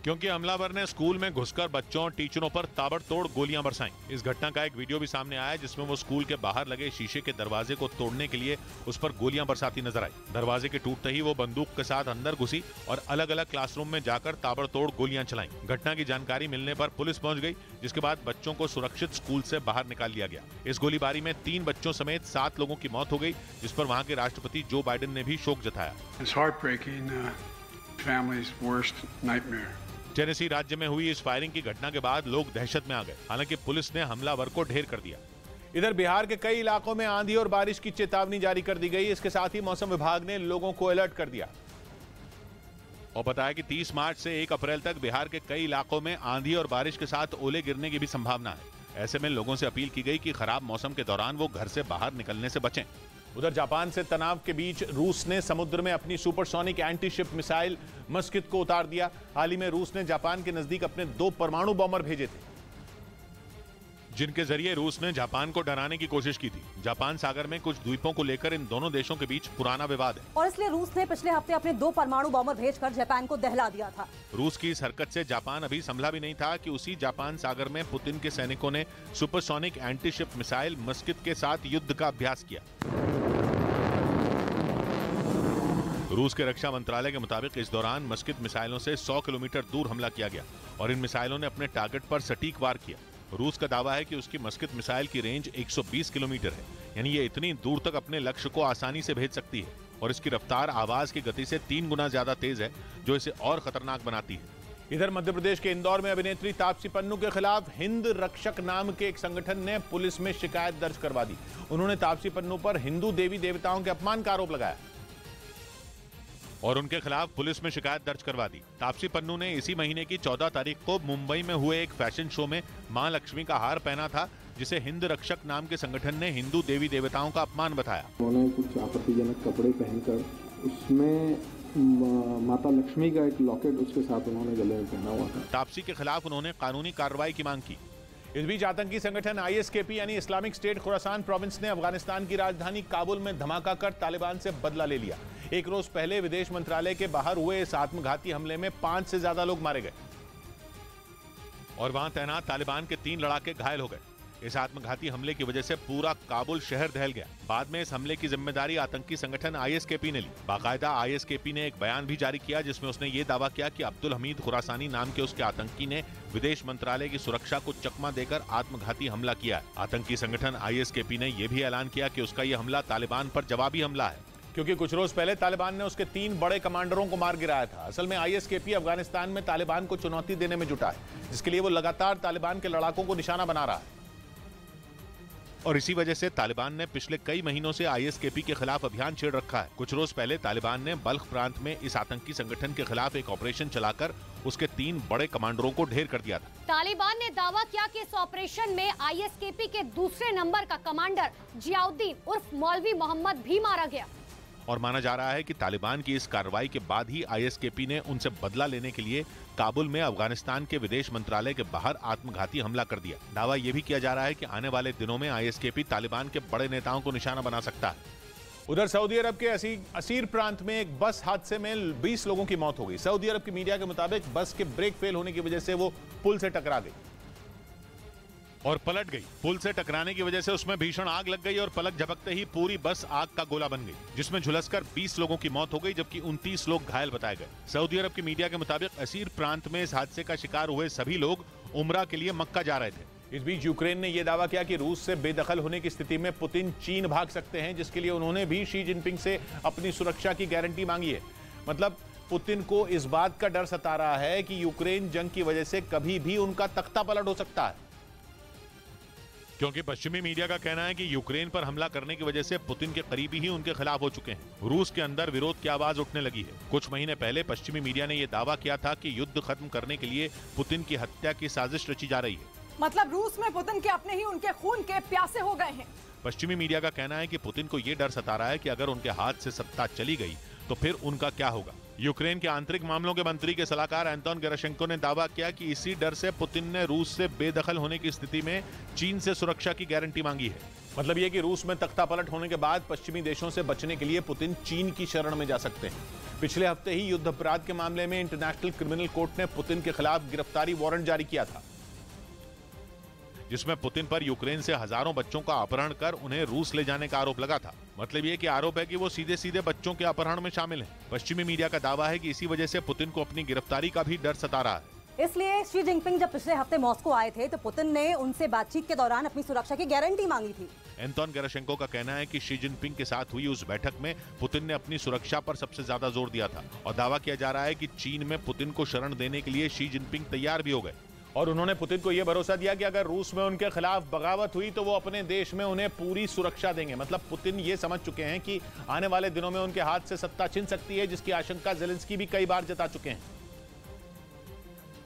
[SPEAKER 1] क्योंकि हमलावर ने स्कूल में घुसकर बच्चों और टीचरों पर ताबड़तोड़ गोलियां बरसाईं। इस घटना का एक वीडियो भी सामने आया, जिसमें वो स्कूल के बाहर लगे शीशे के दरवाजे को तोड़ने के लिए उस पर गोलियां बरसाती नजर आई। दरवाजे के टूटते ही वो बंदूक के साथ अंदर घुसी और अलग अलग क्लासरूम में जाकर ताबड़तोड़ गोलियां चलाईं। घटना की जानकारी मिलने पर पुलिस पहुंच गई, जिसके बाद बच्चों को सुरक्षित स्कूल से बाहर निकाल लिया गया। इस गोलीबारी में 3 बच्चों समेत 7 लोगों की मौत हो गई, जिस पर वहां के राष्ट्रपति जो बाइडेन ने भी शोक जताया। टेनेसी राज्य में हुई इस फायरिंग की घटना के बाद लोग दहशत में आ गए। हालांकि पुलिस ने हमलावर को ढेर कर दिया। इधर बिहार के कई इलाकों में आंधी और बारिश की चेतावनी जारी कर दी गई। इसके साथ ही मौसम विभाग ने लोगों को अलर्ट कर दिया और बताया कि 30 मार्च से 1 अप्रैल तक बिहार के कई इलाकों में आंधी और बारिश के साथ ओले गिरने की भी संभावना है। ऐसे में लोगों से अपील की गई कि खराब मौसम के दौरान वो घर से बाहर निकलने से बचें। उधर जापान से तनाव के बीच रूस ने समुद्र में अपनी सुपरसोनिक एंटी शिप मिसाइल मस्कित को उतार दिया। हाल ही में रूस ने जापान के नजदीक अपने 2 परमाणु बॉम्बर भेजे थे, जिनके जरिए रूस ने जापान को डराने की कोशिश की थी। जापान सागर में कुछ द्वीपों को लेकर इन दोनों देशों के बीच पुराना विवाद है
[SPEAKER 5] और इसलिए रूस ने पिछले हफ्ते अपने 2 परमाणु बॉम्बर भेजकर जापान को दहला दिया था।
[SPEAKER 1] रूस की इस हरकत से जापान अभी संभला भी नहीं था कि उसी जापान सागर में पुतिन के सैनिकों ने सुपरसोनिक एंटी शिप मिसाइल मस्कित के साथ युद्ध का अभ्यास किया। रूस के रक्षा मंत्रालय के मुताबिक इस दौरान मस्कित मिसाइलों से 100 किलोमीटर दूर हमला किया गया और इन मिसाइलों ने अपने टारगेट पर सटीक वार किया। रूस का दावा है कि उसकी मस्कित मिसाइल की रेंज 120 किलोमीटर है, यानी ये इतनी दूर तक अपने लक्ष्य को आसानी से भेज सकती है और इसकी रफ्तार आवाज की गति से 3 गुना ज्यादा तेज है, जो इसे और खतरनाक बनाती है। इधर मध्य प्रदेश के इंदौर में अभिनेत्री तापसी पन्नू के खिलाफ हिंद रक्षक नाम के एक संगठन ने पुलिस में शिकायत दर्ज करवा दी। उन्होंने तापसी पन्नू पर हिंदू देवी देवताओं के अपमान का आरोप लगाया और उनके खिलाफ पुलिस में शिकायत दर्ज करवा दी। तापसी पन्नू ने इसी महीने की 14 तारीख को मुंबई में हुए एक फैशन शो में मां लक्ष्मी का हार पहना था, जिसे हिंद रक्षक नाम के संगठन ने हिंदू देवी देवताओं का अपमान बताया।
[SPEAKER 6] उन्होंने कुछ आपत्तिजनक कपड़े पहनकर उसमें माता लक्ष्मी का एक लॉकेट उसके साथ उन्होंने गले में पहना हुआ था।
[SPEAKER 1] तापसी के खिलाफ उन्होंने कानूनी कार्रवाई की मांग की। इस बीच आतंकी संगठन ISKP यानी इस्लामिक स्टेट खुरासान प्रोविंस ने अफगानिस्तान की राजधानी काबुल में धमाका कर तालिबान से बदला ले लिया। एक रोज पहले विदेश मंत्रालय के बाहर हुए इस आत्मघाती हमले में 5 से ज्यादा लोग मारे गए और वहां तैनात तालिबान के 3 लड़ाके घायल हो गए। इस आत्मघाती हमले की वजह से पूरा काबुल शहर दहल गया। बाद में इस हमले की जिम्मेदारी आतंकी संगठन ISKP ने ली। बाकायदा ISKP ने एक बयान भी जारी किया, जिसमें उसने ये दावा किया कि अब्दुल हमीद खुरासानी नाम के उसके आतंकी ने विदेश मंत्रालय की सुरक्षा को चकमा देकर आत्मघाती हमला किया है। आतंकी संगठन ISKP ने यह भी ऐलान किया कि उसका यह हमला तालिबान पर जवाबी हमला है, क्योंकि कुछ रोज पहले तालिबान ने उसके 3 बड़े कमांडरों को मार गिराया था। असल में ISKP अफगानिस्तान में तालिबान को चुनौती देने में जुटा है, जिसके लिए वो लगातार तालिबान के लड़ाकों को निशाना बना रहा है और इसी वजह से तालिबान ने पिछले कई महीनों से ISKP के खिलाफ अभियान छेड़ रखा है। कुछ रोज पहले तालिबान ने बल्ख प्रांत में इस आतंकी संगठन के खिलाफ एक ऑपरेशन चलाकर उसके 3 बड़े कमांडरों को ढेर कर दिया था।
[SPEAKER 5] तालिबान ने दावा किया कि इस ऑपरेशन में ISKP के दूसरे नंबर का कमांडर जियाउद्दीन उर्फ मौलवी मोहम्मद भी मारा गया
[SPEAKER 1] और माना जा रहा है कि तालिबान की इस कार्रवाई के बाद ही ISKP ने उनसे बदला लेने के लिए काबुल में अफगानिस्तान के विदेश मंत्रालय के बाहर आत्मघाती हमला कर दिया। दावा यह भी किया जा रहा है कि आने वाले दिनों में ISKP तालिबान के बड़े नेताओं को निशाना बना सकता है। उधर सऊदी अरब के असीर प्रांत में एक बस हादसे में 20 लोगों की मौत हो गई। सऊदी अरब की मीडिया के मुताबिक बस के ब्रेक फेल होने की वजह से वो पुल से टकरा गई और पलट गई। पुल से टकराने की वजह से उसमें भीषण आग लग गई और पलक झपकते ही पूरी बस आग का गोला बन गई, जिसमें झुलसकर 20 लोगों की मौत हो गई, जबकि 29 लोग घायल बताए गए। सऊदी अरब की मीडिया के मुताबिक असीर प्रांत में इस हादसे का शिकार हुए सभी लोग उम्रा के लिए मक्का जा रहे थे। इस बीच यूक्रेन ने यह दावा किया कि रूस से बेदखल होने की स्थिति में पुतिन चीन भाग सकते हैं, जिसके लिए उन्होंने भी शी जिनपिंग से अपनी सुरक्षा की गारंटी मांगी है। मतलब पुतिन को इस बात का डर सता रहा है कि यूक्रेन जंग की वजह से कभी भी उनका तख्ता पलट हो सकता है, क्योंकि पश्चिमी मीडिया का कहना है कि यूक्रेन पर हमला करने की वजह से पुतिन के करीबी ही उनके खिलाफ हो चुके हैं। रूस के अंदर विरोध की आवाज उठने लगी है। कुछ महीने पहले पश्चिमी मीडिया ने यह दावा किया था कि युद्ध खत्म करने के लिए पुतिन की हत्या की साजिश रची जा रही है।
[SPEAKER 5] मतलब रूस में पुतिन के अपने ही उनके खून के प्यासे हो गए हैं।
[SPEAKER 1] पश्चिमी मीडिया का कहना है कि पुतिन को यह डर सता रहा है कि अगर उनके हाथ से सत्ता चली गई तो फिर उनका क्या होगा। यूक्रेन के आंतरिक मामलों के मंत्री के सलाहकार एंटोन गेराशेंको ने दावा किया कि इसी डर से पुतिन ने रूस से बेदखल होने की स्थिति में चीन से सुरक्षा की गारंटी मांगी है। मतलब यह कि रूस में तख्ता पलट होने के बाद पश्चिमी देशों से बचने के लिए पुतिन चीन की शरण में जा सकते हैं। पिछले हफ्ते ही युद्ध अपराध के मामले में इंटरनेशनल क्रिमिनल कोर्ट ने पुतिन के खिलाफ गिरफ्तारी वारंट जारी किया था, जिसमें पुतिन पर यूक्रेन से हजारों बच्चों का अपहरण कर उन्हें रूस ले जाने का आरोप लगा था। मतलब ये कि आरोप है कि वो सीधे सीधे बच्चों के अपहरण में शामिल हैं। पश्चिमी मीडिया का दावा है कि इसी वजह से पुतिन को अपनी गिरफ्तारी का भी डर सता रहा है।
[SPEAKER 7] इसलिए शी जिनपिंग जब पिछले हफ्ते मॉस्को आए थे तो पुतिन ने उनसे बातचीत के दौरान अपनी सुरक्षा की गारंटी मांगी थी।
[SPEAKER 1] एंटोन गेराशेंको का कहना है कि शी जिनपिंग के साथ हुई उस बैठक में पुतिन ने अपनी सुरक्षा पर सबसे ज्यादा जोर दिया था और दावा किया जा रहा है कि चीन में पुतिन को शरण देने के लिए शी जिनपिंग तैयार भी हो गए और उन्होंने पुतिन को यह भरोसा दिया कि अगर रूस में उनके खिलाफ बगावत हुई तो वो अपने देश में उन्हें पूरी सुरक्षा देंगे। मतलब पुतिन ये समझ चुके हैं कि आने वाले दिनों में उनके हाथ से सत्ता छिन सकती है, जिसकी आशंका ज़ेलेंस्की भी कई बार जता चुके हैं,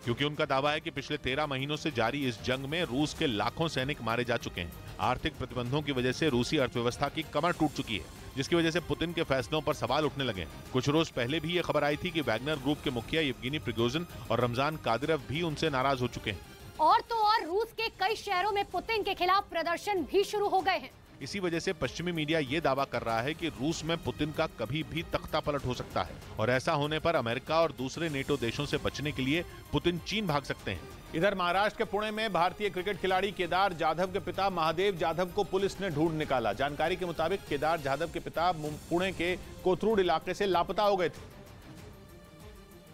[SPEAKER 1] क्योंकि उनका दावा है कि पिछले 13 महीनों से जारी इस जंग में रूस के लाखों सैनिक मारे जा चुके हैं। आर्थिक प्रतिबंधों की वजह से रूसी अर्थव्यवस्था की कमर टूट चुकी है, जिसकी वजह से पुतिन के फैसलों पर सवाल उठने लगे हैं। कुछ रोज पहले भी ये खबर आई थी कि वैगनर ग्रुप के मुखिया येवगेनी प्रिगोजिन और रमजान कादिरोव भी उनसे नाराज हो चुके हैं।
[SPEAKER 5] और तो और रूस के कई शहरों में पुतिन के खिलाफ प्रदर्शन भी शुरू हो गए हैं।
[SPEAKER 1] इसी वजह से पश्चिमी मीडिया ये दावा कर रहा है कि रूस में पुतिन का कभी भी तख्ता पलट हो सकता है और ऐसा होने पर अमेरिका और दूसरे नेटो देशों से बचने के लिए पुतिन चीन भाग सकते हैं। इधर महाराष्ट्र के पुणे में भारतीय क्रिकेट खिलाड़ी केदार जाधव के पिता महादेव जाधव को पुलिस ने ढूंढ निकाला। जानकारी के मुताबिक केदार जाधव के पिता पुणे के कोथरूड इलाके से लापता हो गए थे,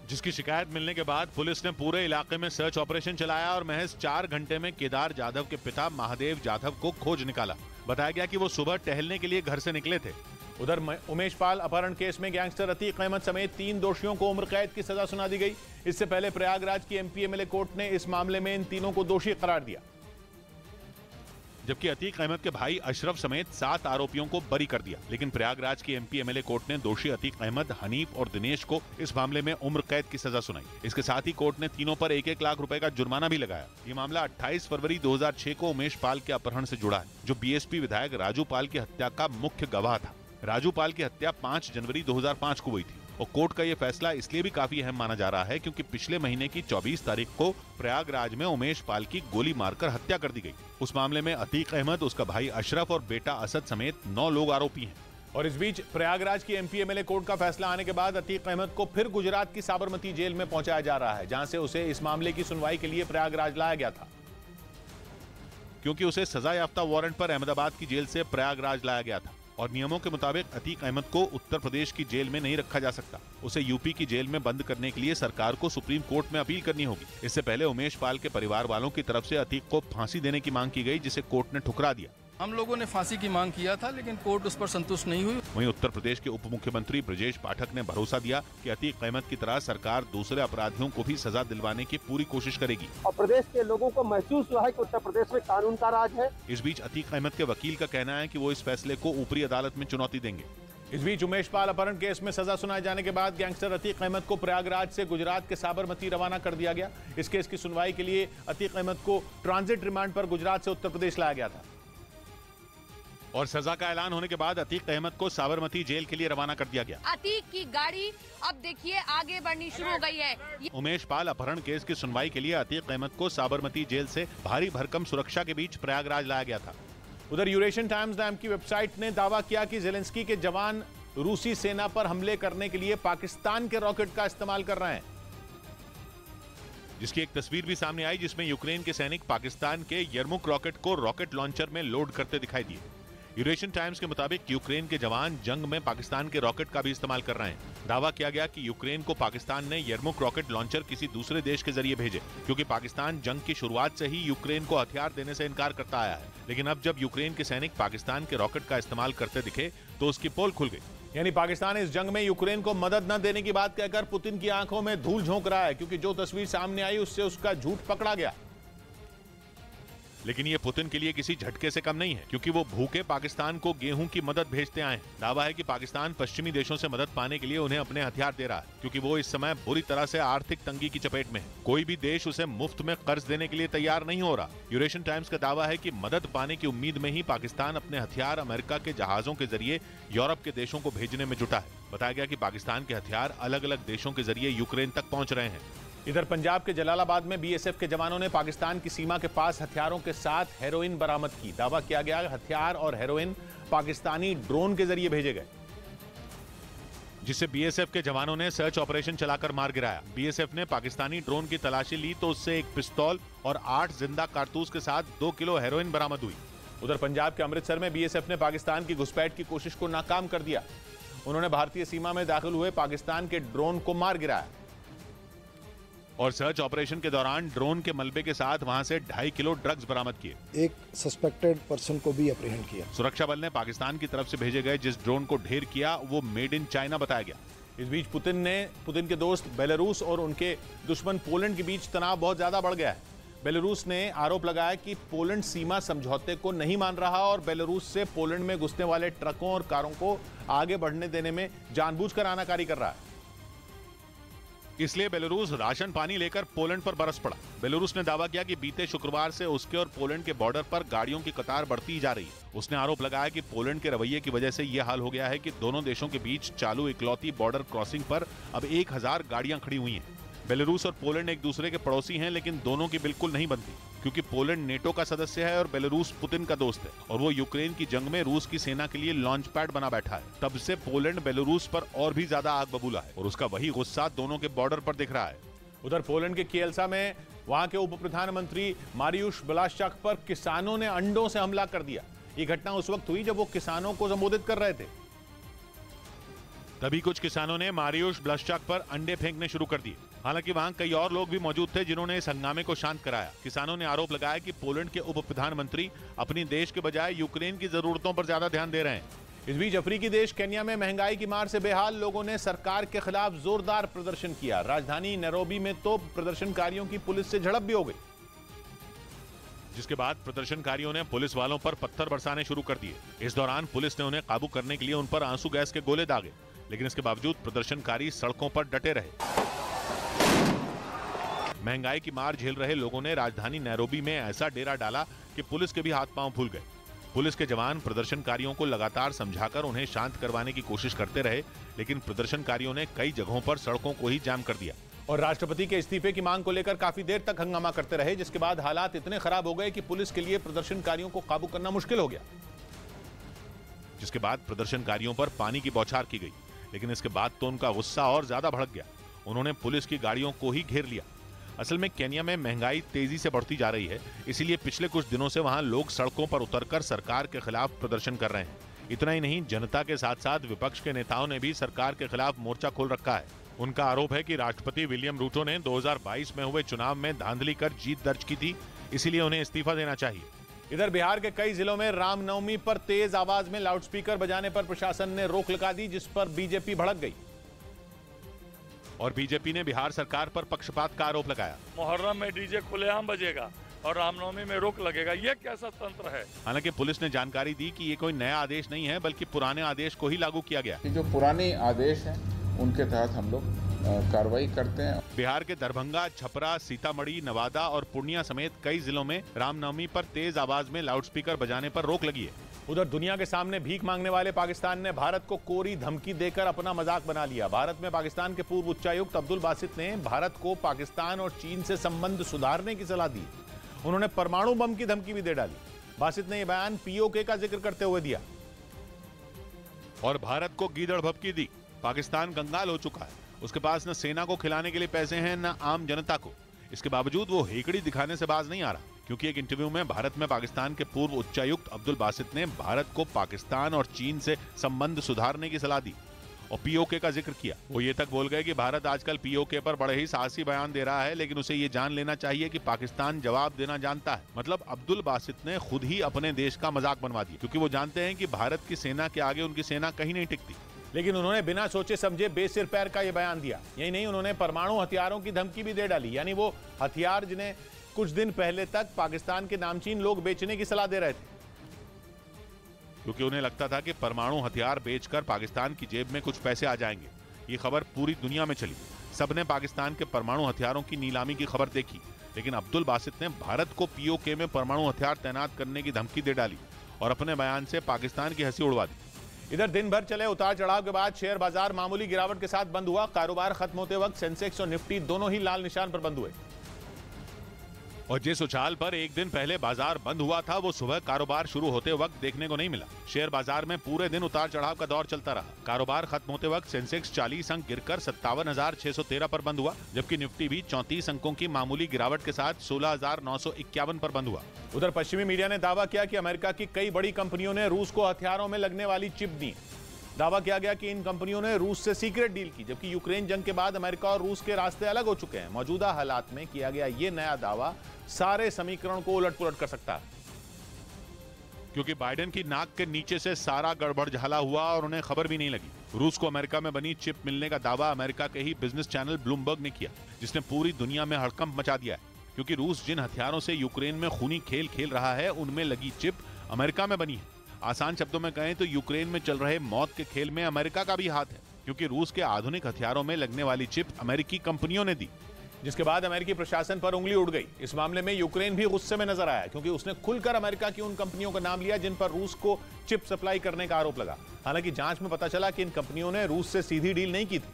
[SPEAKER 1] जिसकी शिकायत मिलने के बाद पुलिस ने पूरे इलाके में सर्च ऑपरेशन चलाया और महज 4 घंटे में केदार जाधव के पिता महादेव जाधव को खोज निकाला। बताया गया कि वो सुबह टहलने के लिए घर से निकले थे। उधर उमेश पाल अपहरण केस में गैंगस्टर अतीक अहमद समेत 3 दोषियों को उम्र कैद की सजा सुना दी गई। इससे पहले प्रयागराज की एमपी एमएलए कोर्ट ने इस मामले में इन तीनों को दोषी करार दिया, जबकि अतीक अहमद के भाई अशरफ समेत 7 आरोपियों को बरी कर दिया। लेकिन प्रयागराज की एमपी एमएलए कोर्ट ने दोषी अतीक अहमद, हनीफ और दिनेश को इस मामले में उम्र कैद की सजा सुनाई। इसके साथ ही कोर्ट ने तीनों पर 1-1 लाख रुपए का जुर्माना भी लगाया। ये मामला 28 फरवरी 2006 को उमेश पाल के अपहरण से जुड़ा है, जो बीएसपी विधायक राजू पाल की हत्या का मुख्य गवाह था। राजू पाल की हत्या 5 जनवरी 2005 को हुई थी और कोर्ट का यह फैसला इसलिए भी काफी अहम माना जा रहा है क्योंकि पिछले महीने की 24 तारीख को प्रयागराज में उमेश पाल की गोली मारकर हत्या कर दी गई। उस मामले में अतीक अहमद, उसका भाई अशरफ और बेटा असद समेत 9 लोग आरोपी हैं। और इस बीच प्रयागराज की एमपी एमएलए कोर्ट का फैसला आने के बाद अतीक अहमद को फिर गुजरात की साबरमती जेल में पहुंचाया जा रहा है, जहां से उसे इस मामले की सुनवाई के लिए प्रयागराज लाया गया था, क्योंकि उसे सजा याफ्ता वारंट पर अहमदाबाद की जेल से प्रयागराज लाया गया था और नियमों के मुताबिक अतीक अहमद को उत्तर प्रदेश की जेल में नहीं रखा जा सकता। उसे यूपी की जेल में बंद करने के लिए सरकार को सुप्रीम कोर्ट में अपील करनी होगी। इससे पहले उमेश पाल के परिवार वालों की तरफ से अतीक को फांसी देने की मांग की गई, जिसे कोर्ट ने ठुकरा दिया।
[SPEAKER 8] हम लोगों ने फांसी की मांग किया था, लेकिन कोर्ट उस पर संतुष्ट नहीं हुई।
[SPEAKER 1] वहीं उत्तर प्रदेश के उप मुख्यमंत्री ब्रजेश पाठक ने भरोसा दिया कि अतीक अहमद की तरह सरकार दूसरे अपराधियों को भी सजा दिलवाने की पूरी कोशिश करेगी
[SPEAKER 2] और प्रदेश के लोगों को महसूस हुआ है कि उत्तर प्रदेश में कानून का राज है।
[SPEAKER 1] इस बीच अतीक अहमद के वकील का कहना है कि वो इस फैसले को ऊपरी अदालत में चुनौती देंगे। इस बीच उमेश पाल अपहरण केस में सजा सुनाए जाने के बाद गैंगस्टर अतीक अहमद को प्रयागराज से गुजरात के साबरमती रवाना कर दिया गया। इस केस की सुनवाई के लिए अतीक अहमद को ट्रांजिट रिमांड पर गुजरात से उत्तर प्रदेश लाया गया था और सजा का ऐलान होने के बाद अतीक अहमद को साबरमती जेल के लिए रवाना कर दिया गया।
[SPEAKER 9] अतीक की गाड़ी अब देखिए आगे बढ़नी शुरू हो गई है।
[SPEAKER 1] उमेश पाल अपहरण केस की सुनवाई के लिए अतीक अहमद को साबरमती जेल से भारी भरकम सुरक्षा के बीच प्रयागराज लाया गया था। उधर यूरेशियन टाइम्स नाम की वेबसाइट ने दावा किया कि ज़ेलेंस्की के जवान रूसी सेना पर हमले करने के लिए पाकिस्तान के रॉकेट का इस्तेमाल कर रहे हैं, जिसकी एक तस्वीर भी सामने आई जिसमें यूक्रेन के सैनिक पाकिस्तान के यरमुक रॉकेट को रॉकेट लॉन्चर में लोड करते दिखाई दिए। यूरेशियन टाइम्स के मुताबिक यूक्रेन के जवान जंग में पाकिस्तान के रॉकेट का भी इस्तेमाल कर रहे हैं। दावा किया गया कि यूक्रेन को पाकिस्तान ने यरमुक रॉकेट लॉन्चर किसी दूसरे देश के जरिए भेजे, क्योंकि पाकिस्तान जंग की शुरुआत से ही यूक्रेन को हथियार देने से इनकार करता आया है। लेकिन अब जब यूक्रेन के सैनिक पाकिस्तान के रॉकेट का इस्तेमाल करते दिखे तो उसकी पोल खुल गई। यानी पाकिस्तान इस जंग में यूक्रेन को मदद न देने की बात कहकर पुतिन की आंखों में धूल झोंक रहा है, क्योंकि जो तस्वीर सामने आई उससे उसका झूठ पकड़ा गया। लेकिन ये पुतिन के लिए किसी झटके से कम नहीं है, क्योंकि वो भूखे पाकिस्तान को गेहूं की मदद भेजते आए हैं। दावा है कि पाकिस्तान पश्चिमी देशों से मदद पाने के लिए उन्हें अपने हथियार दे रहा है, क्योंकि वो इस समय बुरी तरह से आर्थिक तंगी की चपेट में है। कोई भी देश उसे मुफ्त में कर्ज देने के लिए तैयार नहीं हो रहा। यूरेशियन टाइम्स का दावा है कि मदद पाने की उम्मीद में ही पाकिस्तान अपने हथियार अमेरिका के जहाजों के जरिए यूरोप के देशों को भेजने में जुटा है। बताया गया कि पाकिस्तान के हथियार अलग अलग देशों के जरिए यूक्रेन तक पहुंच रहे हैं। इधर पंजाब के जलालाबाद में बीएसएफ के जवानों ने पाकिस्तान की सीमा के पास हथियारों के साथ हेरोइन बरामद की। दावा किया गया हथियार और हेरोइन पाकिस्तानी ड्रोन के जरिए भेजे गए, जिससे बीएसएफ के जवानों ने सर्च ऑपरेशन चलाकर मार गिराया। बीएसएफ ने पाकिस्तानी ड्रोन की तलाशी ली तो उससे एक पिस्तौल और 8 जिंदा कारतूस के साथ 2 किलो हेरोइन बरामद हुई। उधर पंजाब के अमृतसर में बीएसएफ ने पाकिस्तान की घुसपैठ की कोशिश को नाकाम कर दिया। उन्होंने भारतीय सीमा में दाखिल हुए पाकिस्तान के ड्रोन को मार गिराया और सर्च ऑपरेशन के दौरान ड्रोन के मलबे के साथ वहां से 2.5 किलो ड्रग्स बरामद किए।
[SPEAKER 10] एक सस्पेक्टेड पर्सन को भी अप्रीहेंड किया।
[SPEAKER 1] सुरक्षा बल ने पाकिस्तान की तरफ से भेजे गए जिस ड्रोन को ढेर किया वो मेड इन चाइना बताया गया। इस बीच पुतिन के दोस्त बेलारूस और उनके दुश्मन पोलैंड के बीच तनाव बहुत ज्यादा बढ़ गया है। बेलारूस ने आरोप लगाया कि पोलैंड सीमा समझौते को नहीं मान रहा और बेलारूस से पोलैंड में घुसने वाले ट्रकों और कारों को आगे बढ़ने देने में जानबूझकर आनाकानी कर रहा है। इसलिए बेलारूस राशन पानी लेकर पोलैंड पर बरस पड़ा। बेलारूस ने दावा किया कि बीते शुक्रवार से उसके और पोलैंड के बॉर्डर पर गाड़ियों की कतार बढ़ती जा रही है। उसने आरोप लगाया कि पोलैंड के रवैये की वजह से यह हाल हो गया है कि दोनों देशों के बीच चालू इकलौती बॉर्डर क्रॉसिंग पर अब 1000 गाड़ियां खड़ी हुई हैं। बेलारूस और पोलैंड एक दूसरे के पड़ोसी हैं, लेकिन दोनों की बिल्कुल नहीं बनती, क्योंकि पोलैंड नेटो का सदस्य है और बेलारूस पुतिन का दोस्त है और वो यूक्रेन की जंग में रूस की सेना के लिए लॉन्च पैड बना बैठा है। तब से पोलैंड बेलारूस पर और भी ज्यादा आग बबूला है और उसका वही गुस्सा दोनों के बॉर्डर पर दिख रहा है। उधर पोलैंड के किएल्सा में वहां के उप प्रधानमंत्री मारियुश ब्लाश्चक पर किसानों ने अंडों से हमला कर दिया। ये घटना उस वक्त हुई जब वो किसानों को संबोधित कर रहे थे। तभी कुछ किसानों ने मारियुश ब्लाश्चक पर अंडे फेंकने शुरू कर दिए। हालांकि वहां कई और लोग भी मौजूद थे जिन्होंने इस हंगामे को शांत कराया। किसानों ने आरोप लगाया कि पोलैंड के उप प्रधानमंत्री अपनी देश के बजाय यूक्रेन की जरूरतों पर ज्यादा ध्यान दे रहे हैं। इस बीच अफ्रीकी देश केन्या में महंगाई की मार से बेहाल लोगों ने सरकार के खिलाफ जोरदार प्रदर्शन किया। राजधानी नैरोबी में तो प्रदर्शनकारियों की पुलिस से झड़प भी हो गई, जिसके बाद प्रदर्शनकारियों ने पुलिस वालों पर पत्थर बरसाने शुरू कर दिए। इस दौरान पुलिस ने उन्हें काबू करने के लिए उन पर आंसू गैस के गोले दागे, लेकिन इसके बावजूद प्रदर्शनकारी सड़कों पर डटे रहे। महंगाई की मार झेल रहे लोगों ने राजधानी नैरोबी में ऐसा डेरा डाला कि पुलिस के भी हाथ पांव फूल गए। पुलिस के जवान प्रदर्शनकारियों को लगातार समझाकर उन्हें शांत करवाने की कोशिश करते रहे, लेकिन प्रदर्शनकारियों ने कई जगहों पर सड़कों को ही जाम कर दिया और राष्ट्रपति के इस्तीफे की मांग को लेकर काफी देर तक हंगामा करते रहे, जिसके बाद हालात इतने खराब हो गए कि पुलिस के लिए प्रदर्शनकारियों को काबू करना मुश्किल हो गया। जिसके बाद प्रदर्शनकारियों पर पानी की बौछार की गई, लेकिन इसके बाद तो उनका गुस्सा और ज्यादा भड़क गया। उन्होंने पुलिस की गाड़ियों को ही घेर लिया। असल में केन्या में महंगाई तेजी से बढ़ती जा रही है, इसीलिए पिछले कुछ दिनों से वहां लोग सड़कों पर उतरकर सरकार के खिलाफ प्रदर्शन कर रहे हैं। इतना ही नहीं, जनता के साथ साथ विपक्ष के नेताओं ने भी सरकार के खिलाफ मोर्चा खोल रखा है। उनका आरोप है कि राष्ट्रपति विलियम रूटो ने 2022 में हुए चुनाव में धांधली कर जीत दर्ज की थी, इसीलिए उन्हें इस्तीफा देना चाहिए। इधर बिहार के कई जिलों में रामनवमी पर तेज आवाज में लाउडस्पीकर बजाने पर प्रशासन ने रोक लगा दी, जिस पर बीजेपी भड़क गई और बीजेपी ने बिहार सरकार पर पक्षपात का आरोप लगाया।
[SPEAKER 11] मुहर्रम में डीजे खुलेआम बजेगा और रामनवमी में रोक लगेगा, ये कैसा तंत्र है?
[SPEAKER 1] हालांकि पुलिस ने जानकारी दी कि ये कोई नया आदेश नहीं है, बल्कि पुराने आदेश को ही लागू किया गया।
[SPEAKER 6] जो पुराने आदेश हैं उनके तहत हम लोग कार्रवाई करते हैं।
[SPEAKER 1] बिहार के दरभंगा, छपरा, सीतामढ़ी, नवादा और पूर्णिया समेत कई जिलों में रामनवमी पर तेज आवाज में लाउडस्पीकर बजाने पर रोक लगी है। उधर दुनिया के सामने भीख मांगने वाले पाकिस्तान ने भारत को कोरी धमकी देकर अपना मजाक बना लिया। भारत में पाकिस्तान के पूर्व उच्चायुक्त अब्दुल बासित ने भारत को पाकिस्तान और चीन से संबंध सुधारने की सलाह दी। उन्होंने परमाणु बम की धमकी भी दे डाली। बासित ने यह बयान पीओके का जिक्र करते हुए दिया और भारत को गीदड़ भभकी दी। पाकिस्तान कंगाल हो चुका है, उसके पास न सेना को खिलाने के लिए पैसे हैं न आम जनता को। इसके बावजूद वो हेकड़ी दिखाने से बाज नहीं आ रहा, क्योंकि एक इंटरव्यू में भारत में पाकिस्तान के पूर्व उच्चायुक्त अब्दुल बासित ने भारत को पाकिस्तान और चीन से संबंध सुधारने की सलाह दी और पीओके का जिक्र किया। वो ये तक बोल गए कि भारत आजकल पीओके पर बड़े ही साहसी बयान दे रहा है, लेकिन उसे ये जान लेना चाहिए कि पाकिस्तान जवाब देना जानता है। मतलब अब्दुल बासित ने खुद ही अपने देश का मजाक बनवा दिया, क्योंकि वो जानते हैं कि भारत की सेना के आगे उनकी सेना कहीं नहीं टिकती। लेकिन उन्होंने बिना सोचे समझे बेसिर पैर का यह बयान दिया। यही नहीं, उन्होंने परमाणु हथियारों की धमकी भी दे डाली, यानी वो हथियार जिन्हें कुछ दिन पहले तक पाकिस्तान के नामचीन लोग बेचने की सलाह दे रहे थे, क्योंकि उन्हें लगता था कि परमाणु हथियार बेचकर पाकिस्तान की जेब में कुछ पैसे आ जाएंगे। ये खबर पूरी दुनिया में चली, सबने पाकिस्तान के परमाणु हथियारों की नीलामी की खबर देखी, लेकिन अब्दुल बासित ने भारत को पीओके में परमाणु हथियार तैनात करने की धमकी दे डाली और अपने बयान से पाकिस्तान की हंसी उड़वा दी। इधर दिन भर चले उतार चढ़ाव के बाद शेयर बाजार मामूली गिरावट के साथ बंद हुआ। कारोबार खत्म होते वक्त सेंसेक्स और निफ्टी दोनों ही लाल निशान पर बंद हुए और जिस उछाल पर एक दिन पहले बाजार बंद हुआ था वो सुबह कारोबार शुरू होते वक्त देखने को नहीं मिला। शेयर बाजार में पूरे दिन उतार चढ़ाव का दौर चलता रहा। कारोबार खत्म होते वक्त सेंसेक्स 40 अंक गिरकर 57,613 पर बंद हुआ, जबकि निफ्टी भी 34 अंकों की मामूली गिरावट के साथ 16,951 पर बंद हुआ। उधर पश्चिमी मीडिया ने दावा किया कि अमेरिका की कई बड़ी कंपनियों ने रूस को हथियारों में लगने वाली चिप दी। दावा किया गया कि इन कंपनियों ने रूस से सीक्रेट डील की, जबकि यूक्रेन जंग के बाद अमेरिका और रूस के रास्ते अलग हो चुके हैं। मौजूदा हालात में किया गया ये नया दावा सारे समीकरण को उलट-पुलट कर सकता है, क्योंकि बाइडेन की नाक के नीचे से सारा गड़बड़ झाला हुआ और उन्हें खबर भी नहीं लगी। रूस को अमेरिका में बनी चिप मिलने का दावा अमेरिका के ही बिजनेस चैनल ब्लूमबर्ग ने किया, जिसने पूरी दुनिया में हड़कंप मचा दिया है, क्योंकि रूस जिन हथियारों से यूक्रेन में खूनी खेल खेल रहा है उनमें लगी चिप अमेरिका में बनी है। आसान शब्दों में कहें तो यूक्रेन में चल रहे मौत के खेल में अमेरिका का भी हाथ है, क्योंकि रूस के आधुनिक हथियारों में लगने वाली चिप अमेरिकी कंपनियों ने दी, जिसके बाद अमेरिकी प्रशासन पर उंगली उड़ गई। इस मामले में यूक्रेन भी गुस्से में नजर आया, क्योंकि उसने खुलकर अमेरिका की उन कंपनियों का नाम लिया जिन पर रूस को चिप सप्लाई करने का आरोप लगा। हालांकि जांच में पता चला कि इन कंपनियों ने रूस से सीधी डील नहीं की थी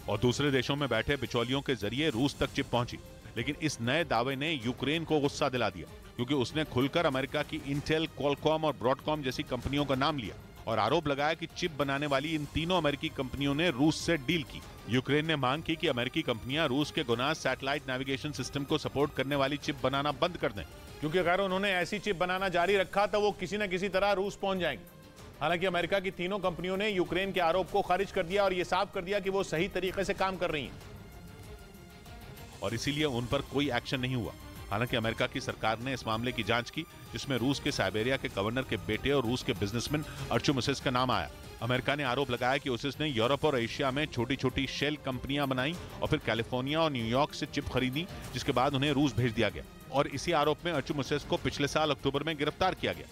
[SPEAKER 1] और दूसरे देशों में बैठे बिचौलियों के जरिए रूस तक चिप पहुंची। लेकिन इस नए दावे ने यूक्रेन को गुस्सा दिला दिया, क्योंकि उसने खुलकर अमेरिका की इंटेल, क्वालकॉम और ब्रॉडकॉम जैसी कंपनियों का नाम लिया और आरोप लगाया कि चिप बनाने वाली इन तीनों अमेरिकी कंपनियों ने रूस से डील की। यूक्रेन ने मांग की कि अमेरिकी कंपनियां रूस के गुनास सैटेलाइट नेविगेशन सिस्टम को सपोर्ट करने वाली चिप बनाना बंद कर दें, क्योंकि अगर उन्होंने ऐसी चिप बनाना जारी रखा तो वो किसी न किसी तरह रूस पहुंच जाएंगे। हालांकि अमेरिका की तीनों कंपनियों ने यूक्रेन के आरोप को खारिज कर दिया और ये साफ कर दिया कि वो सही तरीके से काम कर रही हैं और इसीलिए उन पर कोई एक्शन नहीं हुआ। हालांकि अमेरिका की सरकार ने इस मामले की जांच की, जिसमें रूस के साइबेरिया के गवर्नर के बेटे और रूस के बिजनेसमैन अर्चुम उसिस का नाम आया। अमेरिका ने आरोप लगाया कि उसिस ने यूरोप और एशिया में छोटी छोटी शेल कंपनियां बनाई और फिर कैलिफोर्निया और न्यूयॉर्क से चिप खरीदी, जिसके बाद उन्हें रूस भेज दिया गया और इसी आरोप में अर्चुम उसिस को पिछले साल अक्टूबर में गिरफ्तार किया गया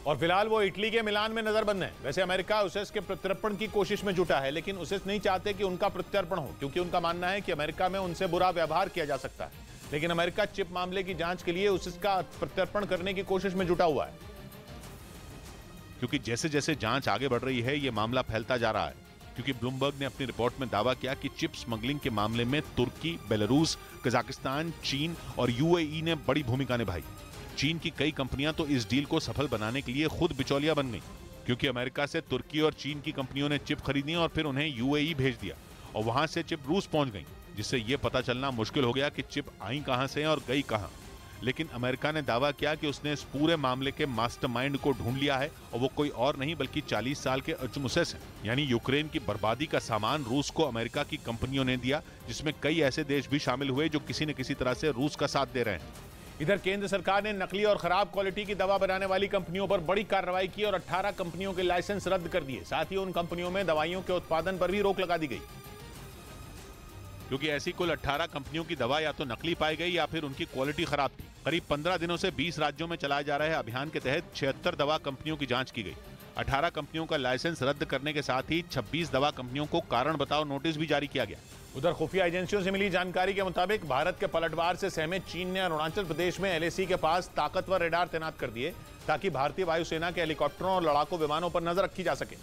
[SPEAKER 1] और फिलहाल वो इटली के मिलान में नजरबंद है। वैसे अमेरिका उसिस के प्रत्यर्पण की कोशिश में जुटा है, लेकिन उसिस नहीं चाहते कि उनका प्रत्यर्पण हो, क्योंकि उनका मानना है कि अमेरिका में उनसे बुरा व्यवहार किया जा सकता है। लेकिन अमेरिका चिप मामले की जांच के लिए उसका प्रत्यर्पण करने की कोशिश में जुटा हुआ है, क्योंकि जैसे जैसे जांच आगे बढ़ रही है ये मामला फैलता जा रहा है। क्योंकि ब्लूमबर्ग ने अपनी रिपोर्ट में दावा किया कि चिप स्मगलिंग के मामले में तुर्की, बेलारूस, कजाकिस्तान, चीन और यूएई ने बड़ी भूमिका निभाई। चीन की कई कंपनियां तो इस डील को सफल बनाने के लिए खुद बिचौलिया बन गई, क्योंकि अमेरिका से तुर्की और चीन की कंपनियों ने चिप खरीदी और फिर उन्हें यूएई भेज दिया और वहां से चिप रूस पहुंच गई, जिससे यह पता चलना मुश्किल हो गया कि चिप आई कहां से और गई कहां। लेकिन अमेरिका ने दावा किया कि उसने इस पूरे मामले के मास्टरमाइंड को ढूंढ लिया है और वो कोई और नहीं बल्कि 40 साल के अर्चुम उसिस हैं। यानी यूक्रेन की बर्बादी का सामान रूस को अमेरिका की कंपनियों ने दिया, जिसमें कई ऐसे देश भी शामिल हुए जो किसी न किसी तरह से रूस का साथ दे रहे हैं। इधर केंद्र सरकार ने नकली और खराब क्वालिटी की दवा बनाने वाली कंपनियों पर बड़ी कार्रवाई की और 18 कंपनियों के लाइसेंस रद्द कर दिए। साथ ही उन कंपनियों में दवाइयों के उत्पादन पर भी रोक लगा दी गई, क्योंकि ऐसी कुल 18 कंपनियों की दवा या तो नकली पाई गई या फिर उनकी क्वालिटी खराब थी। करीब 15 दिनों से 20 राज्यों में चलाए जा रहे अभियान के तहत 76 दवा कंपनियों की जांच की गई। 18 कंपनियों का लाइसेंस रद्द करने के साथ ही 26 दवा कंपनियों को कारण बताओ नोटिस भी जारी किया गया। उधर खुफिया एजेंसियों से मिली जानकारी के मुताबिक भारत के पलटवार से सहमे चीन ने अरुणाचल प्रदेश में एलएसी के पास ताकतवर रेडार तैनात कर दिए, ताकि भारतीय वायुसेना के हेलीकॉप्टरों और लड़ाकू विमानों पर नजर रखी जा सके।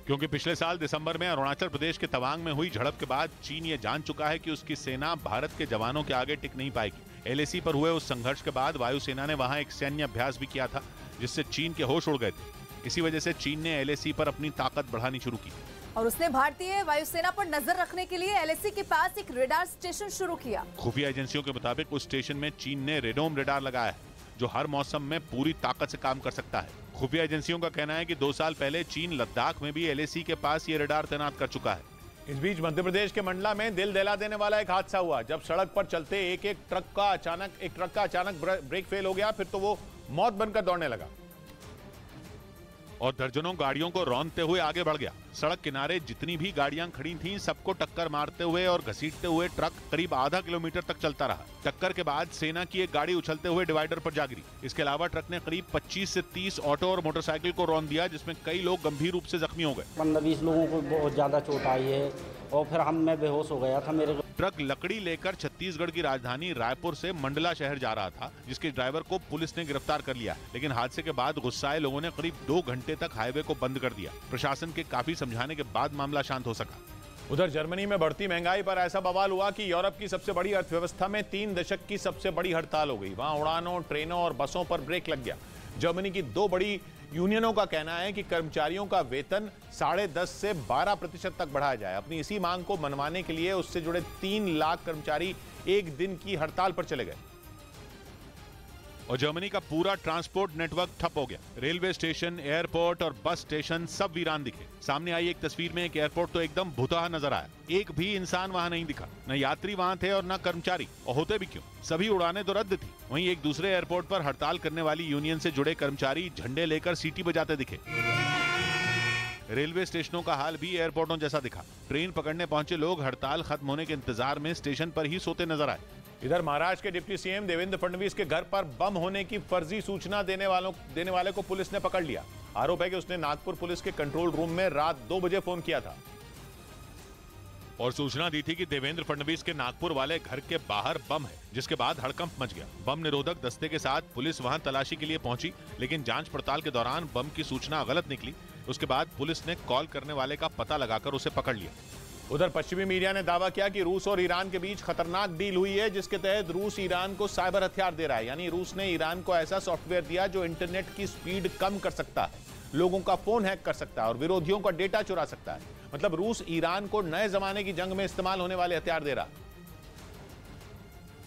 [SPEAKER 1] क्योंकि पिछले साल दिसंबर में अरुणाचल प्रदेश के तवांग में हुई झड़प के बाद चीन ये जान चुका है कि उसकी सेना भारत के जवानों के आगे टिक नहीं पाएगी। एलएसी पर हुए उस संघर्ष के बाद वायुसेना ने वहां एक सैन्य अभ्यास भी किया था, जिससे चीन के होश उड़ गए थे। इसी वजह से चीन ने एलएसी पर अपनी ताकत बढ़ानी शुरू की
[SPEAKER 4] और उसने भारतीय वायुसेना पर नजर रखने के लिए एलएसी के पास एक रेडार स्टेशन शुरू किया।
[SPEAKER 1] खुफिया एजेंसियों के मुताबिक उस स्टेशन में चीन ने रेडोम रेडार लगाया है, जो हर मौसम में पूरी ताकत से काम कर सकता है। खुफिया एजेंसियों का कहना है कि 2 साल पहले चीन लद्दाख में भी एलएसी के पास ये रेडार तैनात कर चुका है। इस बीच मध्य प्रदेश के मंडला में दिल दहला देने वाला एक हादसा हुआ, जब सड़क पर चलते एक ट्रक का अचानक ब्रेक फेल हो गया, फिर तो वो मौत बनकर दौड़ने लगा और दर्जनों गाड़ियों को रौंदते हुए आगे बढ़ गया। सड़क किनारे जितनी भी गाड़ियां खड़ी थीं, सबको टक्कर मारते हुए और घसीटते हुए ट्रक करीब आधा किलोमीटर तक चलता रहा। टक्कर के बाद सेना की एक गाड़ी उछलते हुए डिवाइडर पर जा गिरी। इसके अलावा ट्रक ने करीब 25 से 30 ऑटो और मोटरसाइकिल को रौंद दिया, जिसमें कई लोग गंभीर रूप से जख्मी हो गए।
[SPEAKER 3] 15-20 लोगों को बहुत ज्यादा चोट आई है और फिर मैं बेहोश हो गया था। मेरे
[SPEAKER 1] ट्रक लकड़ी लेकर छत्तीसगढ़ की राजधानी रायपुर से मंडला शहर जा रहा था, जिसके ड्राइवर को पुलिस ने गिरफ्तार कर लिया। लेकिन हादसे के बाद गुस्साए लोगों ने करीब 2 घंटे तक हाईवे को बंद कर दिया। प्रशासन के काफी समझाने के बाद मामला शांत हो सका। उधर जर्मनी में बढ़ती महंगाई पर ऐसा बवाल हुआ कि यूरोप की सबसे बड़ी अर्थव्यवस्था में 3 दशक की सबसे बड़ी हड़ताल हो गई। वहां उड़ानों, ट्रेनों और बसों पर ब्रेक लग गया। जर्मनी की 2 बड़ी यूनियनों का कहना है कि कर्मचारियों का वेतन 10.5 से 12% तक बढ़ाया जाए। अपनी इसी मांग को मनवाने के लिए उससे जुड़े 3 लाख कर्मचारी एक दिन की हड़ताल पर चले गए। और जर्मनी का पूरा ट्रांसपोर्ट नेटवर्क ठप हो गया। रेलवे स्टेशन, एयरपोर्ट और बस स्टेशन सब वीरान दिखे। सामने आई एक तस्वीर में एक एयरपोर्ट तो एकदम भुतहा नजर आया। एक भी इंसान वहां नहीं दिखा, न यात्री वहां थे और न कर्मचारी। और होते भी क्यों, सभी उड़ानें तो रद्द थी। वहीं एक दूसरे एयरपोर्ट पर हड़ताल करने वाली यूनियन से जुड़े कर्मचारी झंडे लेकर सीटी बजाते दिखे। रेलवे स्टेशनों का हाल भी एयरपोर्टों जैसा दिखा। ट्रेन पकड़ने पहुंचे लोग हड़ताल खत्म होने के इंतजार में स्टेशन पर ही सोते नजर आए। इधर महाराष्ट्र के डिप्टी सीएम देवेंद्र फडणवीस के घर पर बम होने की फर्जी सूचना देने वाले को पुलिस ने पकड़ लिया। आरोप है कि उसने नागपुर पुलिस के कंट्रोल रूम में रात 2 बजे फोन किया था और सूचना दी थी कि देवेंद्र फडणवीस के नागपुर वाले घर के बाहर बम है, जिसके बाद हड़कंप मच गया। बम निरोधक दस्ते के साथ पुलिस वहां तलाशी के लिए पहुंची, लेकिन जांच पड़ताल के दौरान बम की सूचना गलत निकली। उसके बाद पुलिस ने कॉल करने वाले का पता लगाकर उसे पकड़ लिया। उधर पश्चिमी मीडिया ने दावा किया कि रूस और ईरान के बीच खतरनाक डील हुई है, जिसके तहत रूस ईरान को साइबर हथियार दे रहा है। यानी रूस ने ईरान को ऐसा सॉफ्टवेयर दिया जो इंटरनेट की स्पीड कम कर सकता है, लोगों का फोन हैक कर सकता है और विरोधियों का डेटा चुरा सकता है। मतलब रूस ईरान को नए जमाने की जंग में इस्तेमाल होने वाले हथियार दे रहा,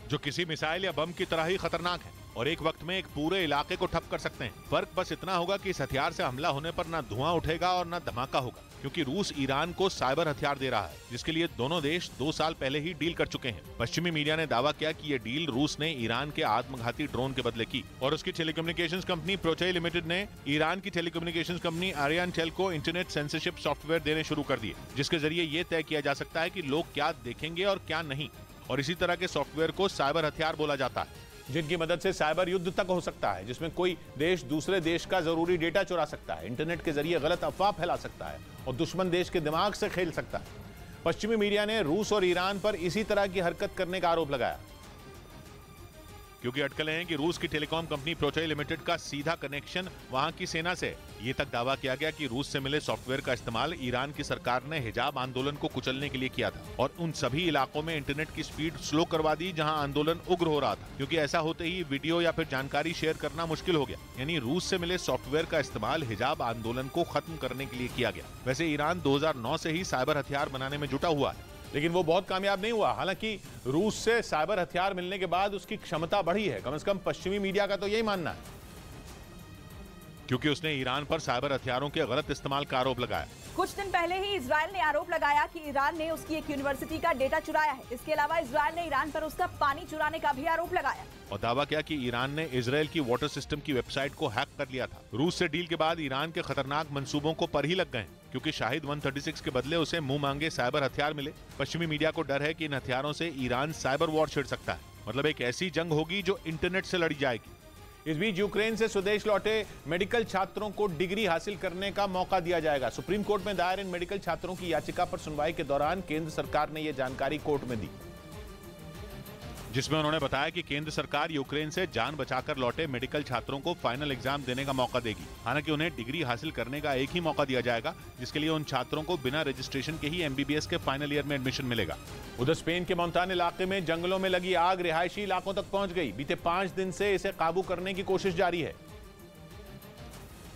[SPEAKER 1] जो किसी मिसाइल या बम की तरह ही खतरनाक है और एक वक्त में एक पूरे इलाके को ठप कर सकते हैं। फर्क बस इतना होगा कि इस हथियार से हमला होने पर ना धुआं उठेगा और ना धमाका होगा, क्योंकि रूस ईरान को साइबर हथियार दे रहा है, जिसके लिए दोनों देश 2 साल पहले ही डील कर चुके हैं। पश्चिमी मीडिया ने दावा किया कि यह डील रूस ने ईरान के आत्मघाती ड्रोन के बदले की और उसकी टेलीकम्युनिकेशंस कंपनी प्रोचई लिमिटेड ने ईरान की टेलीकम्युनिकेशंस कंपनी आरियानटेल को इंटरनेट सेंसरशिप सॉफ्टवेयर देने शुरू कर दिए, जिसके जरिए ये तय किया जा सकता है कि लोग क्या देखेंगे और क्या नहीं। और इसी तरह के सॉफ्टवेयर को साइबर हथियार बोला जाता है, जिनकी मदद से साइबर युद्ध तक हो सकता है, जिसमें कोई देश दूसरे देश का जरूरी डेटा चुरा सकता है, इंटरनेट के जरिए गलत अफवाह फैला सकता है और दुश्मन देश के दिमाग से खेल सकता है। पश्चिमी मीडिया ने रूस और ईरान पर इसी तरह की हरकत करने का आरोप लगाया, क्योंकि अटकलें हैं कि रूस की टेलीकॉम कंपनी प्रोचई लिमिटेड का सीधा कनेक्शन वहां की सेना से। ये तक दावा किया गया कि रूस से मिले सॉफ्टवेयर का इस्तेमाल ईरान की सरकार ने हिजाब आंदोलन को कुचलने के लिए किया था और उन सभी इलाकों में इंटरनेट की स्पीड स्लो करवा दी जहां आंदोलन उग्र हो रहा था, क्योंकि ऐसा होते ही वीडियो या फिर जानकारी शेयर करना मुश्किल हो गया। यानी रूस से मिले सॉफ्टवेयर का इस्तेमाल हिजाब आंदोलन को खत्म करने के लिए किया गया। वैसे ईरान 2009 से ही साइबर हथियार बनाने में जुटा हुआ है, लेकिन वो बहुत कामयाब नहीं हुआ। हालांकि रूस से साइबर हथियार मिलने के बाद उसकी क्षमता बढ़ी है, कम से कम पश्चिमी मीडिया का तो यही मानना है, क्योंकि उसने ईरान पर साइबर हथियारों के गलत इस्तेमाल का आरोप लगाया।
[SPEAKER 4] कुछ दिन पहले ही इजराइल ने आरोप लगाया कि ईरान ने उसकी एक यूनिवर्सिटी का डेटा चुराया है। इसके अलावा इजराइल ने ईरान पर उसका पानी चुराने का भी आरोप लगाया
[SPEAKER 1] और दावा किया कि ईरान ने इजराइल की वाटर सिस्टम की वेबसाइट को हैक कर लिया था। रूस से डील के बाद ईरान के खतरनाक मंसूबों को पर ही लग गए, क्योंकि शाहिद 136 के बदले उसे मुंह मांगे साइबर हथियार मिले। पश्चिमी मीडिया को डर है कि इन हथियारों से ईरान साइबर वॉर छेड़ सकता है, मतलब एक ऐसी जंग होगी जो इंटरनेट से लड़ी जाएगी। इस बीच यूक्रेन से स्वदेश लौटे मेडिकल छात्रों को डिग्री हासिल करने का मौका दिया जाएगा। सुप्रीम कोर्ट में दायर इन मेडिकल छात्रों की याचिका पर सुनवाई के दौरान केंद्र सरकार ने यह जानकारी कोर्ट में दी, जिसमें उन्होंने बताया कि केंद्र सरकार यूक्रेन से जान बचाकर लौटे मेडिकल छात्रों को फाइनल एग्जाम देने का मौका देगी। हालांकि उन्हें डिग्री हासिल करने का एक ही मौका दिया जाएगा, जिसके लिए उन छात्रों को बिना रजिस्ट्रेशन के ही एमबीबीएस के फाइनल ईयर में एडमिशन मिलेगा। उधर स्पेन के मोंटाना इलाके में जंगलों में लगी आग रिहायशी इलाकों तक पहुंच गई। बीते 5 दिन से इसे काबू करने की कोशिश जारी है,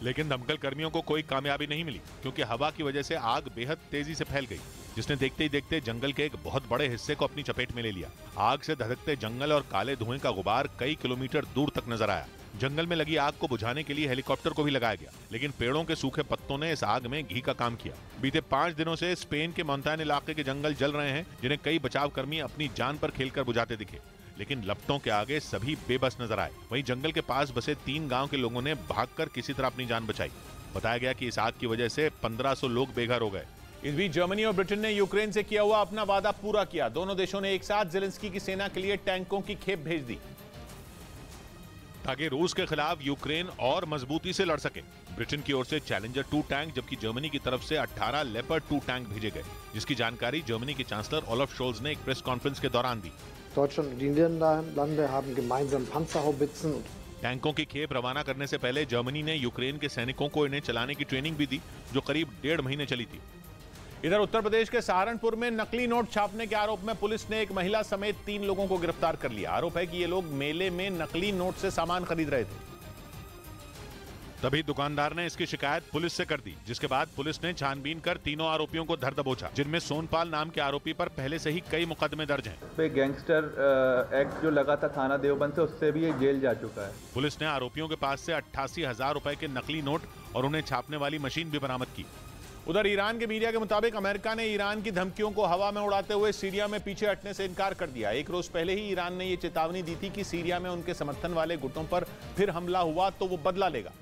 [SPEAKER 1] लेकिन दमकल कर्मियों को कोई कामयाबी नहीं मिली, क्योंकि हवा की वजह से आग बेहद तेजी से फैल गई, जिसने देखते ही देखते जंगल के एक बहुत बड़े हिस्से को अपनी चपेट में ले लिया। आग से धधकते जंगल और काले धुएं का गुबार कई किलोमीटर दूर तक नजर आया। जंगल में लगी आग को बुझाने के लिए हेलीकॉप्टर को भी लगाया गया, लेकिन पेड़ों के सूखे पत्तों ने इस आग में घी का काम किया। बीते 5 दिनों से स्पेन के मोंटाना इलाके के जंगल जल रहे हैं, जिन्हें कई बचाव कर्मी अपनी जान पर खेलकर बुझाते दिखे, लेकिन लपटों के आगे सभी बेबस नजर आए। वहीं जंगल के पास बसे 3 गांव के लोगों ने भागकर किसी तरह अपनी जान बचाई। बताया गया कि इस आग की वजह से 1500 लोग बेघर हो गए। इस बीच जर्मनी और ब्रिटेन ने यूक्रेन से किया हुआ अपना वादा पूरा किया। दोनों देशों ने एक साथ ज़ेलेंस्की की सेना के लिए टैंकों की खेप भेज दी ताकि रूस के खिलाफ यूक्रेन और मजबूती से लड़ सके। ब्रिटेन की ओर से चैलेंजर 2 टैंक जबकि जर्मनी की तरफ से 18 लेपर्ड 2 टैंक भेजे गए, जिसकी जानकारी जर्मनी के चांसलर ओलाफ शोल्ज ने एक प्रेस कॉन्फ्रेंस के दौरान दी।
[SPEAKER 10] Deutschland und die Niederlande haben gemeinsam Panzerhaubitzen und
[SPEAKER 1] टैंकों की खेप रवाना करने से पहले जर्मनी ने यूक्रेन के सैनिकों को इन्हें चलाने की ट्रेनिंग भी दी, जो करीब 1.5 महीने चली थी। इधर उत्तर प्रदेश के सहारनपुर में नकली नोट छापने के आरोप में पुलिस ने एक महिला समेत 3 लोगों को गिरफ्तार कर लिया। आरोप है कि ये लोग मेले में नकली नोट से सामान खरीद रहे थे। तभी दुकानदार ने इसकी शिकायत पुलिस से कर दी, जिसके बाद पुलिस ने छानबीन कर तीनों आरोपियों को धर दबोचा, जिनमें सोनपाल नाम के आरोपी पर पहले से ही कई मुकदमे दर्ज हैं।
[SPEAKER 12] गैंगस्टर एक्ट जो लगा था थाना देवबंद से, उससे भी ये जेल जा चुका है।
[SPEAKER 1] पुलिस ने आरोपियों के पास से 88,000 रुपए के नकली नोट और उन्हें छापने वाली मशीन भी बरामद की। उधर ईरान के मीडिया के मुताबिक अमेरिका ने ईरान की धमकियों को हवा में उड़ाते हुए सीरिया में पीछे हटने से इनकार कर दिया। एक रोज पहले ही ईरान ने ये चेतावनी दी थी कि सीरिया में उनके समर्थन वाले गुटों पर फिर हमला हुआ तो वो बदला लेगा,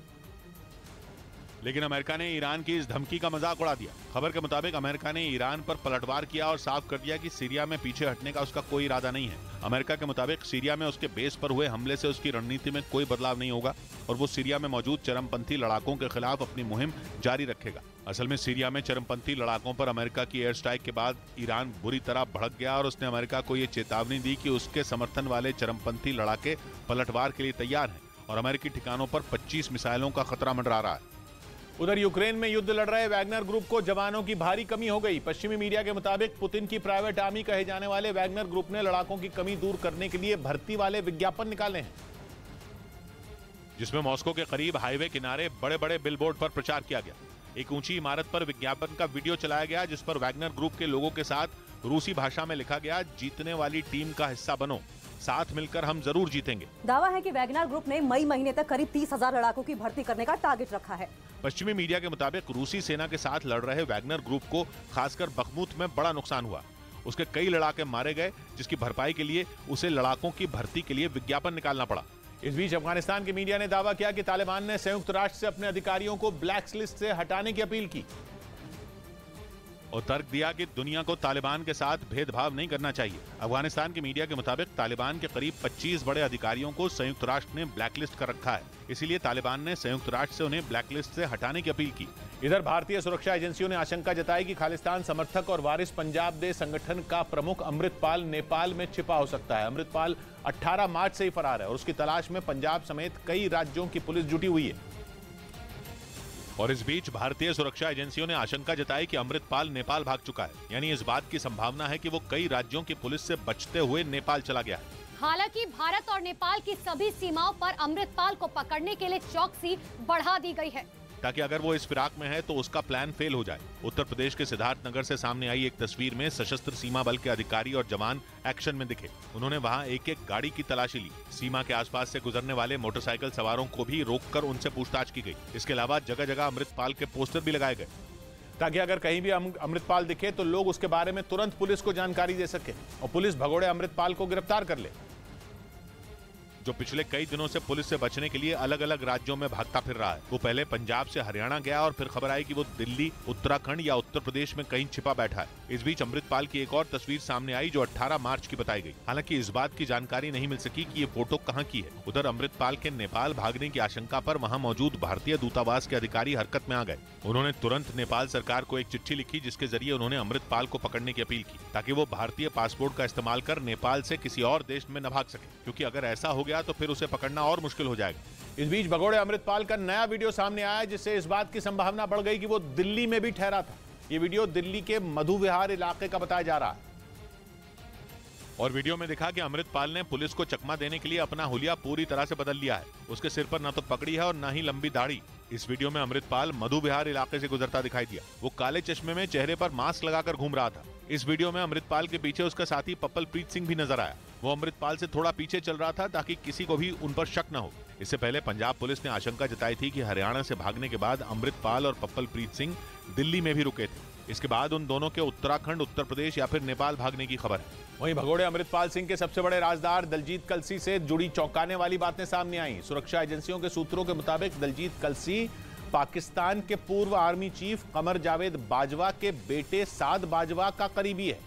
[SPEAKER 1] लेकिन अमेरिका ने ईरान की इस धमकी का मजाक उड़ा दिया। खबर के मुताबिक अमेरिका ने ईरान पर पलटवार किया और साफ कर दिया कि सीरिया में पीछे हटने का उसका कोई इरादा नहीं है। अमेरिका के मुताबिक सीरिया में उसके बेस पर हुए हमले से उसकी रणनीति में कोई बदलाव नहीं होगा और वो सीरिया में मौजूद चरमपंथी लड़ाकों के खिलाफ अपनी मुहिम जारी रखेगा। असल में सीरिया में चरमपंथी लड़ाकों पर अमेरिका की एयर स्ट्राइक के बाद ईरान बुरी तरह भड़क गया और उसने अमेरिका को ये चेतावनी दी कि उसके समर्थन वाले चरमपंथी लड़ाके पलटवार के लिए तैयार हैं और अमेरिकी ठिकानों पर 25 मिसाइलों का खतरा मंडरा रहा है। उधर यूक्रेन में युद्ध लड़ रहे वैगनर ग्रुप को जवानों की भारी कमी हो गई। पश्चिमी मीडिया के मुताबिक पुतिन की प्राइवेट आर्मी कहे जाने वाले वैगनर ग्रुप ने लड़ाकों की कमी दूर करने के लिए भर्ती वाले विज्ञापन निकाले हैं, जिसमें मॉस्को के करीब हाईवे किनारे बड़े बड़े बिलबोर्ड पर प्रचार किया गया। एक ऊंची इमारत पर विज्ञापन का वीडियो चलाया गया, जिस पर वैगनर ग्रुप के लोगों के साथ रूसी भाषा में लिखा गया, जीतने वाली टीम का हिस्सा बनो, साथ मिलकर हम जरूर जीतेंगे।
[SPEAKER 7] दावा है कि वैगनर ग्रुप ने मई महीने तक करीब 30,000 लड़ाकों की भर्ती करने का टारगेट रखा है।
[SPEAKER 1] पश्चिमी मीडिया के मुताबिक रूसी सेना के साथ लड़ रहे वैगनर ग्रुप को खासकर बखमुत में बड़ा नुकसान हुआ। उसके कई लड़ाके मारे गए, जिसकी भरपाई के लिए उसे लड़ाकों की भर्ती के लिए विज्ञापन निकालना पड़ा। इस बीच अफगानिस्तान की मीडिया ने दावा किया कि तालिबान ने संयुक्त राष्ट्र से अपने अधिकारियों को ब्लैक लिस्ट से हटाने की अपील की और तर्क दिया कि दुनिया को तालिबान के साथ भेदभाव नहीं करना चाहिए। अफगानिस्तान की मीडिया के मुताबिक तालिबान के करीब 25 बड़े अधिकारियों को संयुक्त राष्ट्र ने ब्लैकलिस्ट कर रखा है, इसीलिए तालिबान ने संयुक्त राष्ट्र से उन्हें ब्लैकलिस्ट से हटाने की अपील की। इधर भारतीय सुरक्षा एजेंसियों ने आशंका जताई कि खालिस्तान समर्थक और वारिस पंजाब दे संगठन का प्रमुख अमृतपाल नेपाल में छिपा हो सकता है। अमृतपाल 18 मार्च से ही फरार है और उसकी तलाश में पंजाब समेत कई राज्यों की पुलिस जुटी हुई है। और इस बीच भारतीय सुरक्षा एजेंसियों ने आशंका जताई कि अमृतपाल नेपाल भाग चुका है, यानी इस बात की संभावना है कि वो कई राज्यों की पुलिस से बचते हुए नेपाल चला गया है।
[SPEAKER 5] हालांकि भारत और नेपाल की सभी सीमाओं पर अमृतपाल को पकड़ने के लिए चौकसी बढ़ा दी गई है,
[SPEAKER 1] ताकि अगर वो इस फिराक में है तो उसका प्लान फेल हो जाए। उत्तर प्रदेश के सिद्धार्थनगर से सामने आई एक तस्वीर में सशस्त्र सीमा बल के अधिकारी और जवान एक्शन में दिखे। उन्होंने वहां एक एक गाड़ी की तलाशी ली। सीमा के आसपास से गुजरने वाले मोटरसाइकिल सवारों को भी रोककर उनसे पूछताछ की गई। इसके अलावा जगह जगह अमृतपाल के पोस्टर भी लगाए गए, ताकि अगर कहीं भी अमृतपाल दिखे तो लोग उसके बारे में तुरंत पुलिस को जानकारी दे सके और पुलिस भगोड़े अमृतपाल को गिरफ्तार कर ले, जो पिछले कई दिनों से पुलिस से बचने के लिए अलग अलग राज्यों में भागता फिर रहा है। वो पहले पंजाब से हरियाणा गया और फिर खबर आई कि वो दिल्ली, उत्तराखंड या उत्तर प्रदेश में कहीं छिपा बैठा है। इस बीच अमृतपाल की एक और तस्वीर सामने आई जो 18 मार्च की बताई गई। हालांकि इस बात की जानकारी नहीं मिल सकी कि ये फोटो कहां की है। उधर अमृतपाल के नेपाल भागने की आशंका पर वहां मौजूद भारतीय दूतावास के अधिकारी हरकत में आ गए। उन्होंने तुरंत नेपाल सरकार को एक चिट्ठी लिखी, जिसके जरिए उन्होंने अमृतपाल को पकड़ने की अपील की, ताकि वो भारतीय पासपोर्ट का इस्तेमाल कर नेपाल से किसी और देश में न भाग सके, क्योंकि अगर ऐसा हो गया तो फिर उसे पकड़ना और मुश्किल हो जाएगा। इस बीच भगोड़े अमृतपाल का नया वीडियो सामने आया, जिससे इस बात की संभावना बढ़ गई कि वो दिल्ली में भी ठहरा था। ये वीडियो दिल्ली के मधु विहार इलाके का बताया जा रहा है और वीडियो में दिखा कि अमृतपाल ने पुलिस को चकमा देने के लिए अपना हुलिया पूरी तरह से बदल लिया है। उसके सिर पर न तो पगड़ी है और न ही लंबी दाढ़ी। इस वीडियो में अमृतपाल मधु विहार इलाके से गुजरता दिखाई दिया। वो काले चश्मे में चेहरे पर मास्क लगाकर घूम रहा था। इस वीडियो में अमृतपाल के पीछे उसका साथी पप्पलप्रीत सिंह भी नजर आया। वो अमृतपाल से थोड़ा पीछे चल रहा था ताकि किसी को भी उन पर शक न हो। इससे पहले पंजाब पुलिस ने आशंका जताई थी कि हरियाणा से भागने के बाद अमृतपाल और पप्पलप्रीत सिंह दिल्ली में भी रुके थे। इसके बाद उन दोनों के उत्तराखंड, उत्तर प्रदेश या फिर नेपाल भागने की खबर है। वहीं भगोड़े अमृतपाल सिंह के सबसे बड़े राजदार दलजीत कलसी से जुड़ी चौंकाने वाली बातें सामने आई। सुरक्षा एजेंसियों के सूत्रों के मुताबिक दलजीत कलसी पाकिस्तान के पूर्व आर्मी चीफ कमर जावेद बाजवा के बेटे साद बाजवा का करीबी है,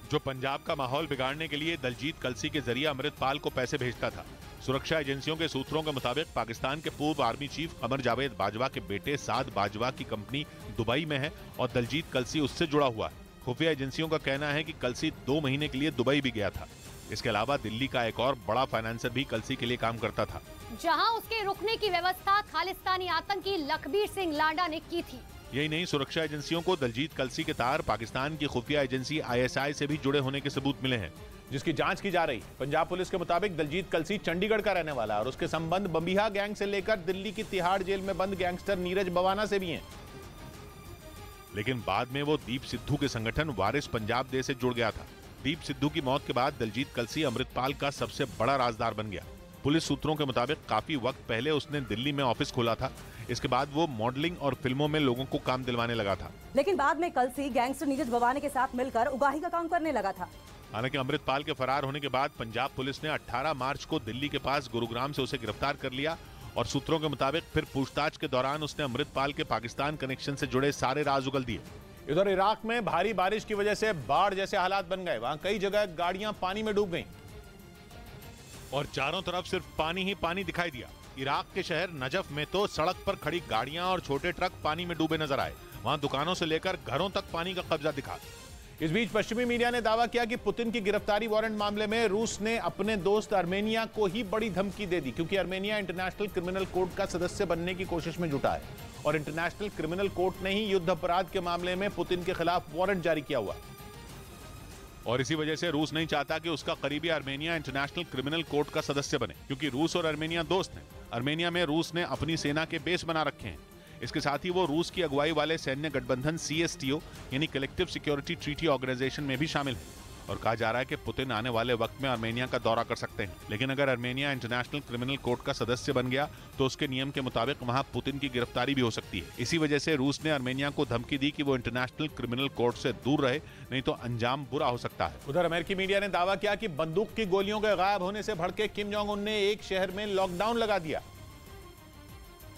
[SPEAKER 1] जो पंजाब का माहौल बिगाड़ने के लिए दलजीत कलसी के जरिए अमृतपाल को पैसे भेजता था। सुरक्षा एजेंसियों के सूत्रों के मुताबिक पाकिस्तान के पूर्व आर्मी चीफ कमर जावेद बाजवा के बेटे साद बाजवा की कंपनी दुबई में है और दलजीत कलसी उससे जुड़ा हुआ है। खुफिया एजेंसियों का कहना है कि कलसी 2 महीने के लिए दुबई भी गया था। इसके अलावा दिल्ली का एक और बड़ा फाइनेंसर भी कलसी के लिए काम करता था,
[SPEAKER 5] जहां उसके रुकने की व्यवस्था खालिस्तानी आतंकी लखबीर सिंह लांडा ने की थी।
[SPEAKER 1] यही नहीं, सुरक्षा एजेंसियों को दलजीत कलसी के तार पाकिस्तान की खुफिया एजेंसी ISI से भी जुड़े होने के सबूत मिले हैं, जिसकी जांच की जा रही। पंजाब पुलिस के मुताबिक दलजीत कलसी चंडीगढ़ का रहने वाला है और उसके संबंध बंबिहा गैंग से लेकर दिल्ली की तिहाड़ जेल में बंद गैंगस्टर नीरज बवाना से भी हैं। लेकिन बाद में वो दीप सिद्धू के संगठन वारिस पंजाब दे से जुड़ गया था। दीप सिद्धू की मौत के बाद दलजीत कलसी अमृतपाल का सबसे बड़ा राजदार बन गया। पुलिस सूत्रों के मुताबिक काफी वक्त पहले उसने दिल्ली में ऑफिस खोला था। इसके बाद वो मॉडलिंग और फिल्मों में लोगों को काम दिलवाने लगा था।
[SPEAKER 7] लेकिन बाद में कलसी गैंगस्टर नीरज बवाना के साथ मिलकर उगाही का काम करने लगा था।
[SPEAKER 1] हालांकि अमृतपाल के फरार होने के बाद पंजाब पुलिस ने 18 मार्च को दिल्ली के पास गुरुग्राम से उसे गिरफ्तार कर लिया और सूत्रों के मुताबिक फिर पूछताछ के दौरान उसने अमृतपाल के पाकिस्तान कनेक्शन से जुड़े सारे राज उगल दिए। इधर इराक में भारी बारिश की वजह से बाढ़ जैसे हालात बन गए। वहां कई जगह गाड़ियां पानी में डूब गईं और चारों तरफ सिर्फ पानी ही पानी दिखाई दिया। इराक के शहर नजफ में तो सड़क पर खड़ी गाड़ियां और छोटे ट्रक पानी में डूबे नजर आए। वहां दुकानों से लेकर घरों तक पानी का कब्जा दिखा। इस बीच पश्चिमी मीडिया ने दावा किया कि पुतिन की गिरफ्तारी वारंट मामले में रूस ने अपने दोस्त आर्मेनिया को ही बड़ी धमकी दे दी, क्योंकि आर्मेनिया इंटरनेशनल क्रिमिनल कोर्ट का सदस्य बनने की कोशिश में जुटा है और इंटरनेशनल क्रिमिनल कोर्ट ने ही युद्ध अपराध के मामले में पुतिन के खिलाफ वारंट जारी किया हुआ है। और इसी वजह से रूस नहीं चाहता कि उसका करीबी आर्मेनिया इंटरनेशनल क्रिमिनल कोर्ट का सदस्य बने, क्योंकि रूस और आर्मेनिया दोस्त हैं। आर्मेनिया में रूस ने अपनी सेना के बेस बना रखे हैं। इसके साथ ही वो रूस की अगुवाई वाले सैन्य गठबंधन CSTO यानी कलेक्टिव सिक्योरिटी ट्रीटी ऑर्गेनाइजेशन में भी शामिल है और कहा जा रहा है कि पुतिन आने वाले वक्त में आर्मेनिया का दौरा कर सकते हैं। लेकिन अगर आर्मेनिया इंटरनेशनल क्रिमिनल कोर्ट का सदस्य बन गया तो उसके नियम के मुताबिक वहां पुतिन की गिरफ्तारी भी हो सकती है। इसी वजह से रूस ने आर्मेनिया को धमकी दी कि वो इंटरनेशनल क्रिमिनल कोर्ट से दूर रहे, नहीं तो अंजाम बुरा हो सकता है। उधर अमेरिकी मीडिया ने दावा किया कि बंदूक की गोलियों के गायब होने से भड़के किम जोंग उन ने एक शहर में लॉकडाउन लगा दिया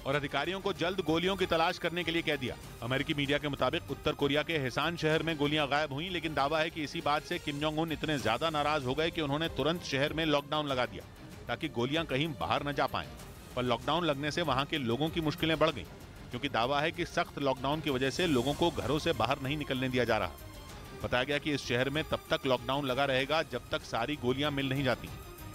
[SPEAKER 1] और अधिकारियों को जल्द गोलियों की तलाश करने के लिए कह दिया। अमेरिकी मीडिया के मुताबिक उत्तर कोरिया के हेसान शहर में गोलियां गायब हुई, लेकिन दावा है कि इसी बात से किम जोंग उन इतने ज्यादा नाराज हो गए कि उन्होंने तुरंत शहर में लॉकडाउन लगा दिया ताकि गोलियां कहीं बाहर न जा पाएं। पर लॉकडाउन लगने से वहां के लोगों की मुश्किलें बढ़ गईं, क्योंकि दावा है कि सख्त लॉकडाउन की वजह से लोगों को घरों से बाहर नहीं निकलने दिया जा रहा। बताया गया कि इस शहर में तब तक लॉकडाउन लगा रहेगा जब तक सारी गोलियां मिल नहीं जाती।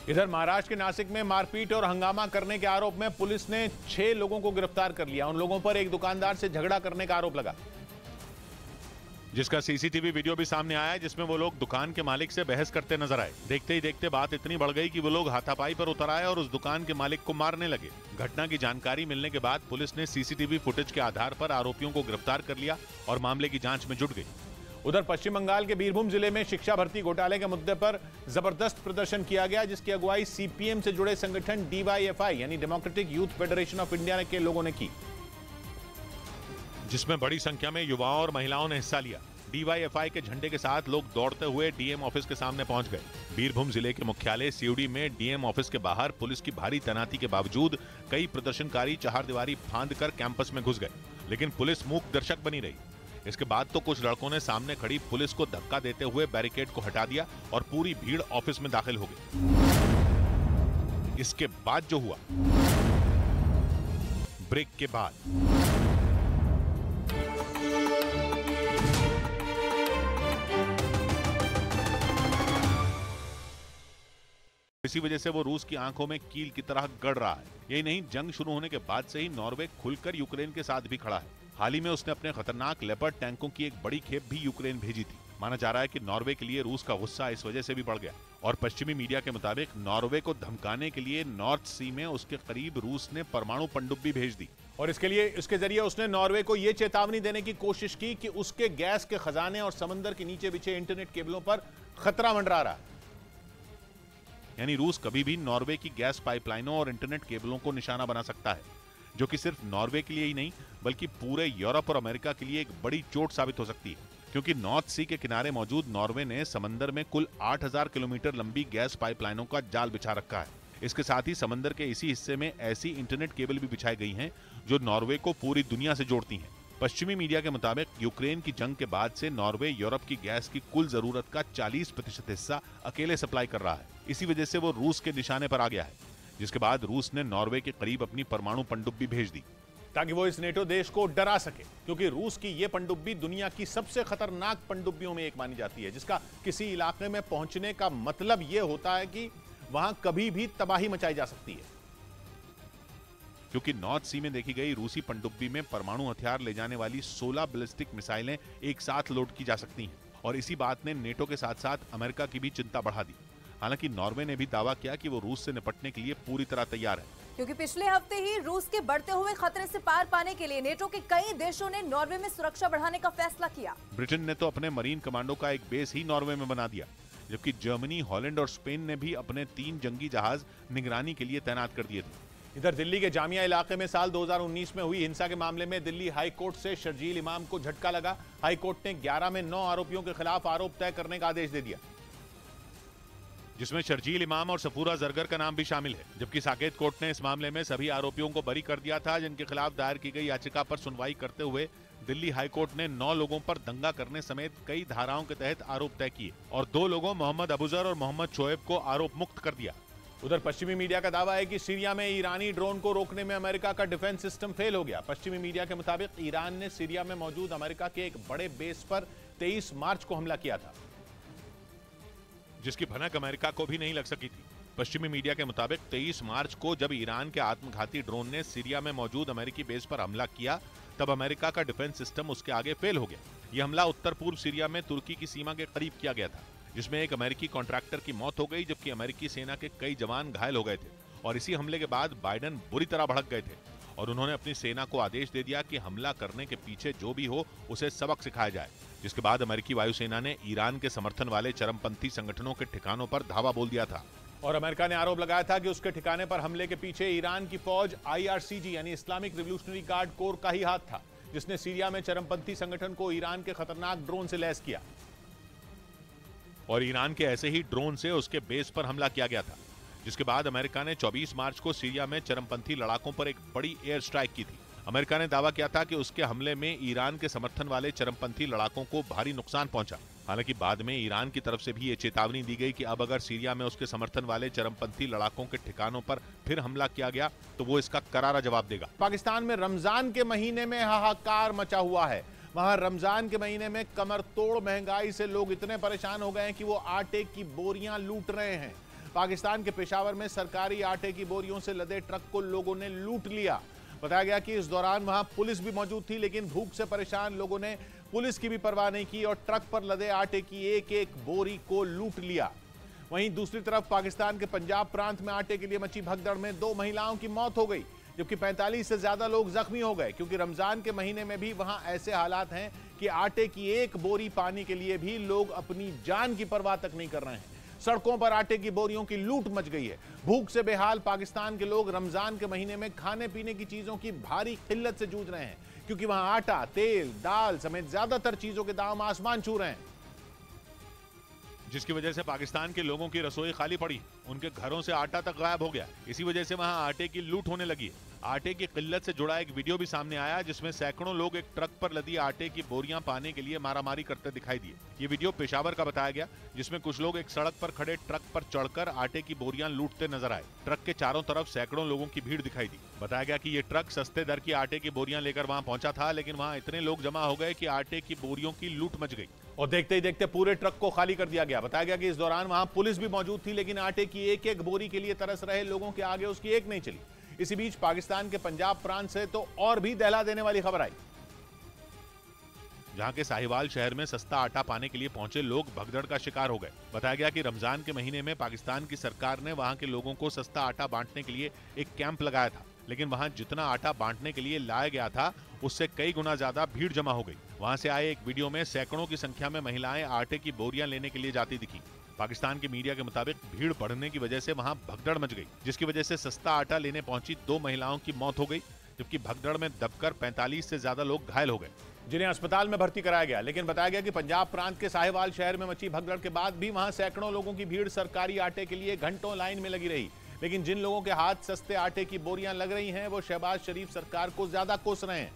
[SPEAKER 1] इधर महाराष्ट्र के नासिक में मारपीट और हंगामा करने के आरोप में पुलिस ने 6 लोगों को गिरफ्तार कर लिया। उन लोगों पर एक दुकानदार से झगड़ा करने का आरोप लगा, जिसका CCTV वीडियो भी सामने आया, जिसमें वो लोग दुकान के मालिक से बहस करते नजर आए। देखते ही देखते बात इतनी बढ़ गई कि वो लोग हाथापाई पर उतर आए और उस दुकान के मालिक को मारने लगे। घटना की जानकारी मिलने के बाद पुलिस ने CCTV फुटेज के आधार पर आरोपियों को गिरफ्तार कर लिया और मामले की जांच में जुट गई। उधर पश्चिम बंगाल के बीरभूम जिले में शिक्षा भर्ती घोटाले के मुद्दे पर जबरदस्त प्रदर्शन किया गया, जिसकी अगुवाई CPM से जुड़े संगठन DYFI यानी democratic youth federation of India के लोगों ने की, जिसमें बड़ी संख्या में युवाओं और महिलाओं ने हिस्सा लिया। DYFI के झंडे के साथ लोग दौड़ते हुए DM ऑफिस के सामने पहुंच गए। बीरभूम जिले के मुख्यालय COD में DM ऑफिस के बाहर पुलिस की भारी तैनाती के बावजूद कई प्रदर्शनकारी चहारदीवारी फांदकर कैंपस में घुस गए, लेकिन पुलिस मूक दर्शक बनी रही। इसके बाद तो कुछ लड़कों ने सामने खड़ी पुलिस को धक्का देते हुए बैरिकेड को हटा दिया और पूरी भीड़ ऑफिस में दाखिल हो गई। इसके बाद जो हुआ, ब्रेक के बाद इसी वजह से वो रूस की आंखों में कील की तरह गड़ रहा है। यही नहीं, जंग शुरू होने के बाद से ही नॉर्वे खुलकर यूक्रेन के साथ भी खड़ा है। हाल ही में उसने अपने खतरनाक लेपर्ड टैंकों की एक बड़ी खेप भी यूक्रेन भेजी थी। माना जा रहा है कि नॉर्वे के लिए रूस का गुस्सा इस वजह से भी बढ़ गया और पश्चिमी मीडिया के मुताबिक नॉर्वे को धमकाने के लिए नॉर्थ सी में उसके करीब रूस ने परमाणु पनडुब्बी भेज दी और इसके जरिए उसने नॉर्वे को यह चेतावनी देने की कोशिश की कि उसके गैस के खजाने और समंदर के नीचे बिछे इंटरनेट केबलों पर खतरा मंडरा रहा है। यानी रूस कभी भी नॉर्वे की गैस पाइपलाइनों और इंटरनेट केबलों को निशाना बना सकता है, जो कि सिर्फ नॉर्वे के लिए ही नहीं बल्कि पूरे यूरोप और अमेरिका के लिए एक बड़ी चोट साबित हो सकती है, क्योंकि नॉर्थ सी के किनारे मौजूद नॉर्वे ने समंदर में कुल 8000 किलोमीटर लंबी गैस पाइपलाइनों का जाल बिछा रखा है। इसके साथ ही समंदर के इसी हिस्से में ऐसी इंटरनेट केबल भी बिछाई गई हैं जो नॉर्वे को पूरी दुनिया से जोड़ती हैं। पश्चिमी मीडिया के मुताबिक यूक्रेन की जंग के बाद से नॉर्वे यूरोप की गैस की कुल जरूरत का 40% हिस्सा अकेले सप्लाई कर रहा है। इसी वजह से वो रूस के निशाने पर आ गया है, जिसके बाद रूस ने नॉर्वे के करीब अपनी परमाणु पनडुब्बी भेज दी ताकि वो इस नेटो देश को डरा सके, क्योंकि रूस की ये पनडुब्बी दुनिया की सबसे खतरनाक पनडुब्बियों में एक मानी जाती है, जिसका किसी इलाके में पहुंचने का मतलब ये होता है कि वहां कभी भी तबाही मचाई जा सकती है। क्योंकि नॉर्थ सी में देखी गई रूसी पनडुब्बी में परमाणु हथियार ले जाने वाली 16 बैलिस्टिक मिसाइलें एक साथ लोड की जा सकती हैं, और इसी बात ने नेटो के साथ साथ अमेरिका की भी चिंता बढ़ा दी। हालांकि नॉर्वे ने भी दावा किया कि वो रूस से निपटने के लिए पूरी तरह तैयार है,
[SPEAKER 4] क्योंकि पिछले हफ्ते ही रूस के बढ़ते हुए खतरे से पार पाने के लिए नेटो के कई देशों ने नॉर्वे में सुरक्षा बढ़ाने का फैसला किया।
[SPEAKER 1] ब्रिटेन ने तो अपने मरीन कमांडो का एक बेस ही नॉर्वे में बना दिया, जबकि जर्मनी, हॉलैंड और स्पेन ने भी अपने 3 जंगी जहाज निगरानी के लिए तैनात कर दिए थे। इधर दिल्ली के जामिया इलाके में साल 2019 में हुई हिंसा के मामले में दिल्ली हाई कोर्ट से शर्जील इमाम को झटका लगा। हाई कोर्ट ने 11 में 9 आरोपियों के खिलाफ आरोप तय करने का आदेश दे दिया, जिसमें शर्जील इमाम और सफूरा जरगर का नाम भी शामिल है। जबकि साकेत कोर्ट ने इस मामले में सभी आरोपियों को बरी कर दिया था, जिनके खिलाफ दायर की गई याचिका पर सुनवाई करते हुए दिल्ली हाईकोर्ट ने 9 लोगों पर दंगा करने समेत कई धाराओं के तहत आरोप तय किए और 2 लोगों मोहम्मद अबूजर और मोहम्मद शोएब को आरोप मुक्त कर दिया। उधर पश्चिमी मीडिया का दावा है कि सीरिया में ईरानी ड्रोन को रोकने में अमेरिका का डिफेंस सिस्टम फेल हो गया। पश्चिमी मीडिया के मुताबिक ईरान ने सीरिया में मौजूद अमेरिका के एक बड़े बेस पर 23 मार्च को हमला किया था, जिसकी भनक अमेरिका को भी नहीं लग सकी थी। पश्चिमी मीडिया के मुताबिक 23 मार्च को जब ईरान के आत्मघाती ड्रोन ने सीरिया में मौजूद अमेरिकी बेस पर हमला किया, तब अमेरिका का डिफेंस सिस्टम उसके आगे फेल हो गया। यह हमला उत्तर पूर्व सीरिया में तुर्की की सीमा के करीब किया गया था, जिसमें एक अमेरिकी कॉन्ट्रैक्टर की मौत हो गई, जबकि अमेरिकी सेना के कई जवान घायल हो गए थे। और इसी हमले के बाद बाइडेन बुरी तरह भड़क गए थे और उन्होंने अपनी सेना को आदेश दे दिया कि हमला करने के पीछे जो भी हो उसे सबक सिखाया जाए, जिसके बाद अमेरिकी वायुसेना ने ईरान के समर्थन वाले चरमपंथी संगठनों के ठिकानों पर धावा बोल दिया था। और अमेरिका ने आरोप लगाया था कि उसके ठिकाने पर हमले के पीछे ईरान की फौज IRCG यानी इस्लामिक रिवॉल्यूशनरी गार्ड कोर का ही हाथ था, जिसने सीरिया में चरमपंथी संगठन को ईरान के खतरनाक ड्रोन से लैस किया और ईरान के ऐसे ही ड्रोन से उसके बेस पर हमला किया गया था, जिसके बाद अमेरिका ने 24 मार्च को सीरिया में चरमपंथी लड़ाकों पर एक बड़ी एयर स्ट्राइक की थी। अमेरिका ने दावा किया था कि उसके हमले में ईरान के समर्थन वाले चरमपंथी लड़ाकों को भारी नुकसान पहुंचा। हालांकि बाद में ईरान की तरफ से भी ये चेतावनी दी गई कि अब अगर सीरिया में उसके समर्थन वाले चरमपंथी लड़ाकों के ठिकानों पर फिर हमला किया गया तो वो इसका करारा जवाब देगा। पाकिस्तान में रमजान के महीने में हाहाकार मचा हुआ है। वहां रमजान के महीने में कमर तोड़ महंगाई से लोग इतने परेशान हो गए हैं कि वो आटे की बोरियां लूट रहे हैं। पाकिस्तान के पेशावर में सरकारी आटे की बोरियों से लदे ट्रक को लोगों ने लूट लिया। बताया गया कि इस दौरान वहां पुलिस भी मौजूद थी, लेकिन भूख से परेशान लोगों ने पुलिस की भी परवाह नहीं की और ट्रक पर लदे आटे की एक एक बोरी को लूट लिया। वहीं दूसरी तरफ पाकिस्तान के पंजाब प्रांत में आटे के लिए मची भगदड़ में 2 महिलाओं की मौत हो गई, जबकि 45 से ज्यादा लोग जख्मी हो गए, क्योंकि रमजान के महीने में भी वहां ऐसे हालात हैं कि आटे की एक बोरी पाने के लिए भी लोग अपनी जान की परवाह तक नहीं कर रहे हैं। सड़कों पर आटे की बोरियों की लूट मच गई है। भूख से बेहाल पाकिस्तान के लोग रमजान के महीने में खाने पीने की चीजों की भारी किल्लत से जूझ रहे हैं, क्योंकि वहां आटा, तेल, दाल समेत ज्यादातर चीजों के दाम आसमान छू रहे हैं, जिसकी वजह से पाकिस्तान के लोगों की रसोई खाली पड़ी, उनके घरों से आटा तक गायब हो गया। इसी वजह से वहां आटे की लूट होने लगी है। आटे की किल्लत से जुड़ा एक वीडियो भी सामने आया, जिसमें सैकड़ों लोग एक ट्रक पर लदी आटे की बोरियां पाने के लिए मारामारी करते दिखाई दिए। ये वीडियो पेशावर का बताया गया, जिसमें कुछ लोग एक सड़क पर खड़े ट्रक पर चढ़कर आटे की बोरियां लूटते नजर आए। ट्रक के चारों तरफ सैकड़ों लोगों की भीड़ दिखाई दी। बताया गया कि ये ट्रक सस्ते दर की आटे की बोरियां लेकर वहां पहुंचा था, लेकिन वहां इतने लोग जमा हो गए कि आटे की बोरियों की लूट मच गई और देखते ही देखते पूरे ट्रक को खाली कर दिया गया। बताया गया कि इस दौरान वहां पुलिस भी मौजूद थी, लेकिन आटे की एक एक बोरी के लिए तरस रहे लोगों के आगे उसकी एक नहीं चली। इसी बीच पाकिस्तान के पंजाब प्रांत से तो और भी दहला देने वाली खबर आई, जहां के साहिवाल शहर में सस्ता आटा पाने के लिए पहुंचे लोग भगदड़ का शिकार हो गए। बताया गया कि रमजान के महीने में पाकिस्तान की सरकार ने वहां के लोगों को सस्ता आटा बांटने के लिए एक कैंप लगाया था, लेकिन वहां जितना आटा बांटने के लिए लाया गया था उससे कई गुना ज्यादा भीड़ जमा हो गई। वहां से आए एक वीडियो में सैकड़ों की संख्या में महिलाएं आटे की बोरियां लेने के लिए जाती दिखी। पाकिस्तान के मीडिया के मुताबिक भीड़ बढ़ने की वजह से वहां भगदड़ मच गई, जिसकी वजह से सस्ता आटा लेने पहुंची 2 महिलाओं की मौत हो गई, जबकि भगदड़ में दबकर 45 से ज्यादा लोग घायल हो गए, जिन्हें अस्पताल में भर्ती कराया गया। लेकिन बताया गया कि पंजाब प्रांत के साहिवाल शहर में मची भगदड़ के बाद भी वहां सैकड़ों लोगों की भीड़ सरकारी आटे के लिए घंटों लाइन में लगी रही, लेकिन जिन लोगों के हाथ सस्ते आटे की बोरियां लग रही हैं वो शहबाज शरीफ सरकार को ज्यादा कोस रहे हैं,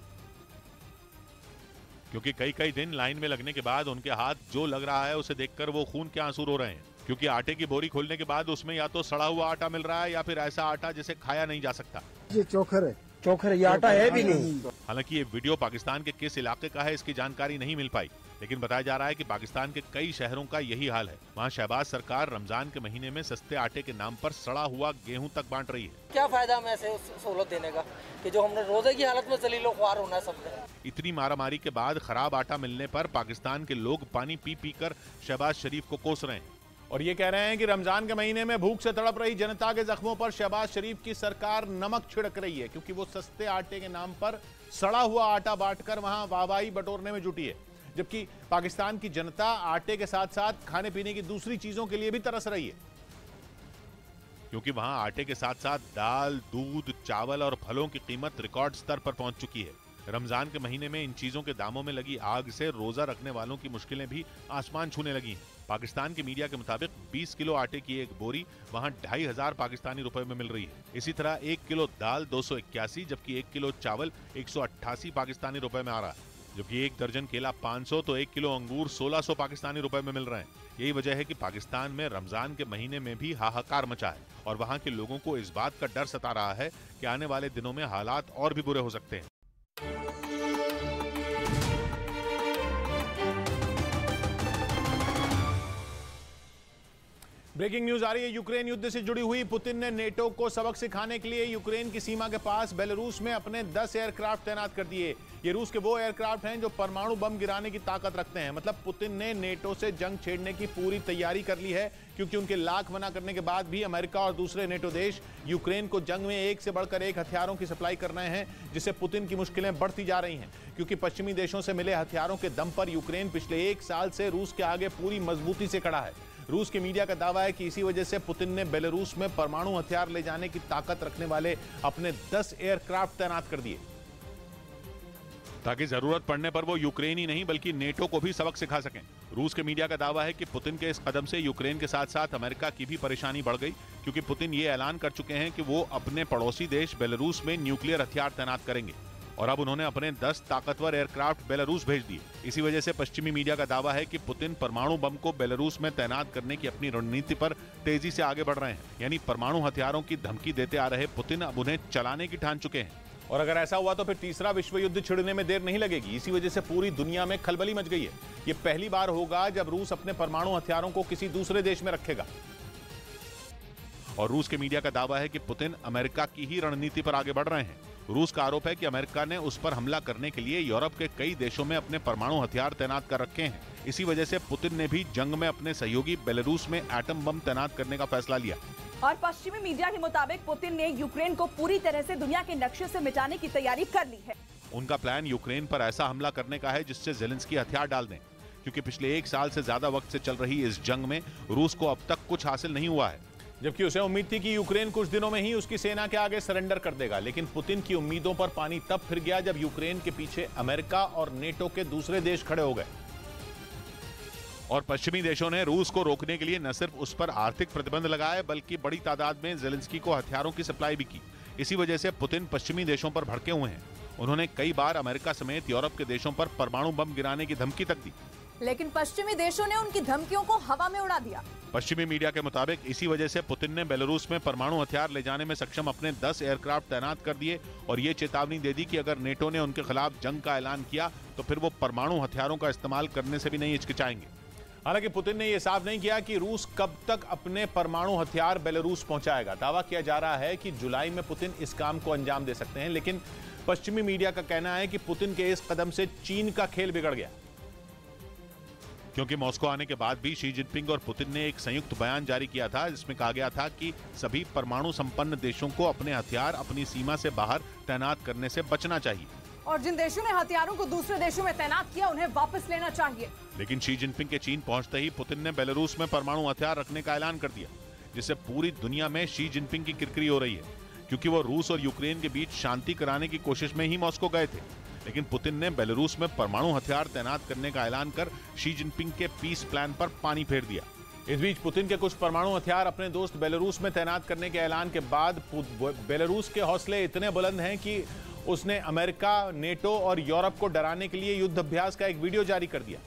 [SPEAKER 1] क्योंकि कई कई दिन लाइन में लगने के बाद उनके हाथ जो लग रहा है उसे देखकर वो खून के आंसू रो रहे हैं, क्योंकि आटे की बोरी खोलने के बाद उसमें या तो सड़ा हुआ आटा मिल रहा है या फिर ऐसा आटा जिसे खाया नहीं जा सकता।
[SPEAKER 2] ये चोखर है, ये आटा है भी नहीं।
[SPEAKER 1] हालांकि ये वीडियो पाकिस्तान के किस इलाके का है इसकी जानकारी नहीं मिल पाई, लेकिन बताया जा रहा है कि पाकिस्तान के कई शहरों का यही हाल है। वहाँ शहबाज सरकार रमजान के महीने में सस्ते आटे के नाम पर सड़ा हुआ गेहूं तक बांट रही है।
[SPEAKER 3] क्या फायदा हमें ऐसे सहूलत देने का कि जो हमने रोजे की हालत में जलीलो ख्वार होना है सबने।
[SPEAKER 1] इतनी मारामारी के बाद खराब आटा मिलने पर पाकिस्तान के लोग पानी पी पी कर शहबाज शरीफ को कोस रहे हैं और ये कह रहे हैं कि रमजान के महीने में भूख से तड़प रही जनता के जख्मों पर शहबाज शरीफ की सरकार नमक छिड़क रही है, क्योंकि वो सस्ते आटे के नाम पर सड़ा हुआ आटा बांटकर वहां वाहवाही बटोरने में जुटी है, जबकि पाकिस्तान की जनता आटे के साथ साथ खाने पीने की दूसरी चीजों के लिए भी तरस रही है, क्योंकि वहां आटे के साथ साथ दाल, दूध, चावल और फलों की कीमत रिकॉर्ड स्तर पर पहुंच चुकी है। रमजान के महीने में इन चीजों के दामों में लगी आग से रोजा रखने वालों की मुश्किलें भी आसमान छूने लगी हैं। पाकिस्तान की मीडिया के मुताबिक 20 किलो आटे की एक बोरी वहां 2500 पाकिस्तानी रुपए में मिल रही है। इसी तरह 1 किलो दाल 281, जबकि 1 किलो चावल 188 पाकिस्तानी रुपए में आ रहा है, जबकि 1 दर्जन केला 500 तो 1 किलो अंगूर 1600 पाकिस्तानी रुपए में मिल रहे हैं। यही वजह है कि पाकिस्तान में रमजान के महीने में भी हाहाकार मचा है और वहां के लोगों को इस बात का डर सता रहा है कि आने वाले दिनों में हालात और भी बुरे हो सकते हैं। ब्रेकिंग न्यूज आ रही है यूक्रेन युद्ध से जुड़ी हुई। पुतिन ने नेटो को सबक सिखाने के लिए यूक्रेन की सीमा के पास बेलारूस में अपने 10 एयरक्राफ्ट तैनात कर दिए। ये रूस के वो एयरक्राफ्ट हैं जो परमाणु बम गिराने की ताकत रखते हैं। मतलब पुतिन ने नेटो से जंग छेड़ने की पूरी तैयारी कर ली है, क्योंकि उनके लाख मना करने के बाद भी अमेरिका और दूसरे नेटो देश यूक्रेन को जंग में एक से बढ़कर एक हथियारों की सप्लाई कर रहे हैं, जिससे पुतिन की मुश्किलें बढ़ती जा रही हैं, क्योंकि पश्चिमी देशों से मिले हथियारों के दम पर यूक्रेन पिछले 1 साल से रूस के आगे पूरी मजबूती से खड़ा है। रूस की मीडिया का दावा है कि इसी वजह से पुतिन ने बेलारूस में परमाणु हथियार ले जाने की ताकत रखने वाले अपने 10 एयरक्राफ्ट तैनात कर दिए, ताकि जरूरत पड़ने पर वो यूक्रेन ही नहीं बल्कि नेटो को भी सबक सिखा सकें। रूस के मीडिया का दावा है कि पुतिन के इस कदम से यूक्रेन के साथ साथ अमेरिका की भी परेशानी बढ़ गई, क्योंकि पुतिन ये ऐलान कर चुके हैं कि वो अपने पड़ोसी देश बेलारूस में न्यूक्लियर हथियार तैनात करेंगे और अब उन्होंने अपने 10 ताकतवर एयरक्राफ्ट बेलारूस भेज दिए। इसी वजह से पश्चिमी मीडिया का दावा है कि पुतिन परमाणु बम को बेलारूस में तैनात करने की अपनी रणनीति पर तेजी से आगे बढ़ रहे हैं। यानी परमाणु हथियारों की धमकी देते आ रहे पुतिन अब उन्हें चलाने की ठान चुके हैं, और अगर ऐसा हुआ तो फिर तीसरा विश्व युद्ध छिड़ने में देर नहीं लगेगी। इसी वजह से पूरी दुनिया में खलबली मच गई है। ये पहली बार होगा जब रूस अपने परमाणु हथियारों को किसी दूसरे देश में रखेगा। और रूस के मीडिया का दावा है कि पुतिन अमेरिका की ही रणनीति पर आगे बढ़ रहे हैं। रूस का आरोप है कि अमेरिका ने उस पर हमला करने के लिए यूरोप के कई देशों में अपने परमाणु हथियार तैनात कर रखे हैं। इसी वजह से पुतिन ने भी जंग में अपने सहयोगी बेलारूस में एटम बम तैनात करने का फैसला लिया।
[SPEAKER 4] और पश्चिमी मीडिया के मुताबिक पुतिन ने यूक्रेन को पूरी तरह से दुनिया के नक्शे से मिटाने की तैयारी कर ली है।
[SPEAKER 1] उनका प्लान यूक्रेन पर ऐसा हमला करने का है जिससे ज़ेलेंस्की हथियार डाल दें, क्योंकि पिछले 1 साल से ज्यादा वक्त से चल रही इस जंग में रूस को अब तक कुछ हासिल नहीं हुआ है, जबकि उसे उम्मीद थी कि यूक्रेन कुछ दिनों में ही उसकी सेना के आगे सरेंडर कर देगा। लेकिन पुतिन की उम्मीदों पर पानी तब फिर गया जब यूक्रेन के पीछे अमेरिका और नेटो के दूसरे देश खड़े हो गए और पश्चिमी देशों ने रूस को रोकने के लिए न सिर्फ उस पर आर्थिक प्रतिबंध लगाए बल्कि बड़ी तादाद में ज़ेलेंस्की को हथियारों की सप्लाई भी की। इसी वजह से पुतिन पश्चिमी देशों पर भड़के हुए हैं। उन्होंने कई बार अमेरिका समेत यूरोप के देशों पर परमाणु बम गिराने की धमकी तक दी,
[SPEAKER 4] लेकिन पश्चिमी देशों ने उनकी धमकियों को हवा में उड़ा दिया।
[SPEAKER 1] पश्चिमी मीडिया के मुताबिक इसी वजह से पुतिन ने बेलारूस में परमाणु हथियार ले जाने में सक्षम अपने 10 एयरक्राफ्ट तैनात कर दिए और ये चेतावनी दे दी कि अगर नेटो ने उनके खिलाफ जंग का ऐलान किया तो फिर वो परमाणु हथियारों का इस्तेमाल करने से भी नहीं हिचकिचाएंगे। हालांकि पुतिन ने यह साफ नहीं किया कि रूस कब तक अपने परमाणु हथियार बेलारूस पहुंचाएगा। दावा किया जा रहा है कि जुलाई में पुतिन इस काम को अंजाम दे सकते हैं, लेकिन पश्चिमी मीडिया का कहना है कि पुतिन के इस कदम से चीन का खेल बिगड़ गया, क्योंकि मॉस्को आने के बाद भी शी जिनपिंग और पुतिन ने एक संयुक्त बयान जारी किया था जिसमें कहा गया था कि सभी परमाणु संपन्न देशों को अपने हथियार अपनी सीमा से बाहर तैनात करने से बचना चाहिए
[SPEAKER 4] और जिन देशों ने हथियारों को दूसरे देशों में तैनात किया उन्हें वापस लेना चाहिए।
[SPEAKER 1] लेकिन शी जिनपिंग के चीन पहुंचते ही पुतिन ने बेलारूस में परमाणु हथियार रखने का ऐलान कर दिया, जिससे पूरी दुनिया में शी जिनपिंग की किरकिरी हो रही है, क्योंकि वो रूस और यूक्रेन के बीच शांति कराने की कोशिश में ही मॉस्को गए थे। लेकिन पुतिन ने बेलारूस में परमाणु हथियार तैनात करने का ऐलान कर शी जिनपिंग के पीस प्लान पर पानी फेर दिया। इस बीच पुतिन के कुछ परमाणु हथियार अपने दोस्त बेलारूस में तैनात करने के ऐलान के बाद बेलारूस के हौसले इतने बुलंद हैं कि उसने अमेरिका, नेटो और यूरोप को डराने के लिए युद्ध अभ्यास का एक वीडियो जारी कर दिया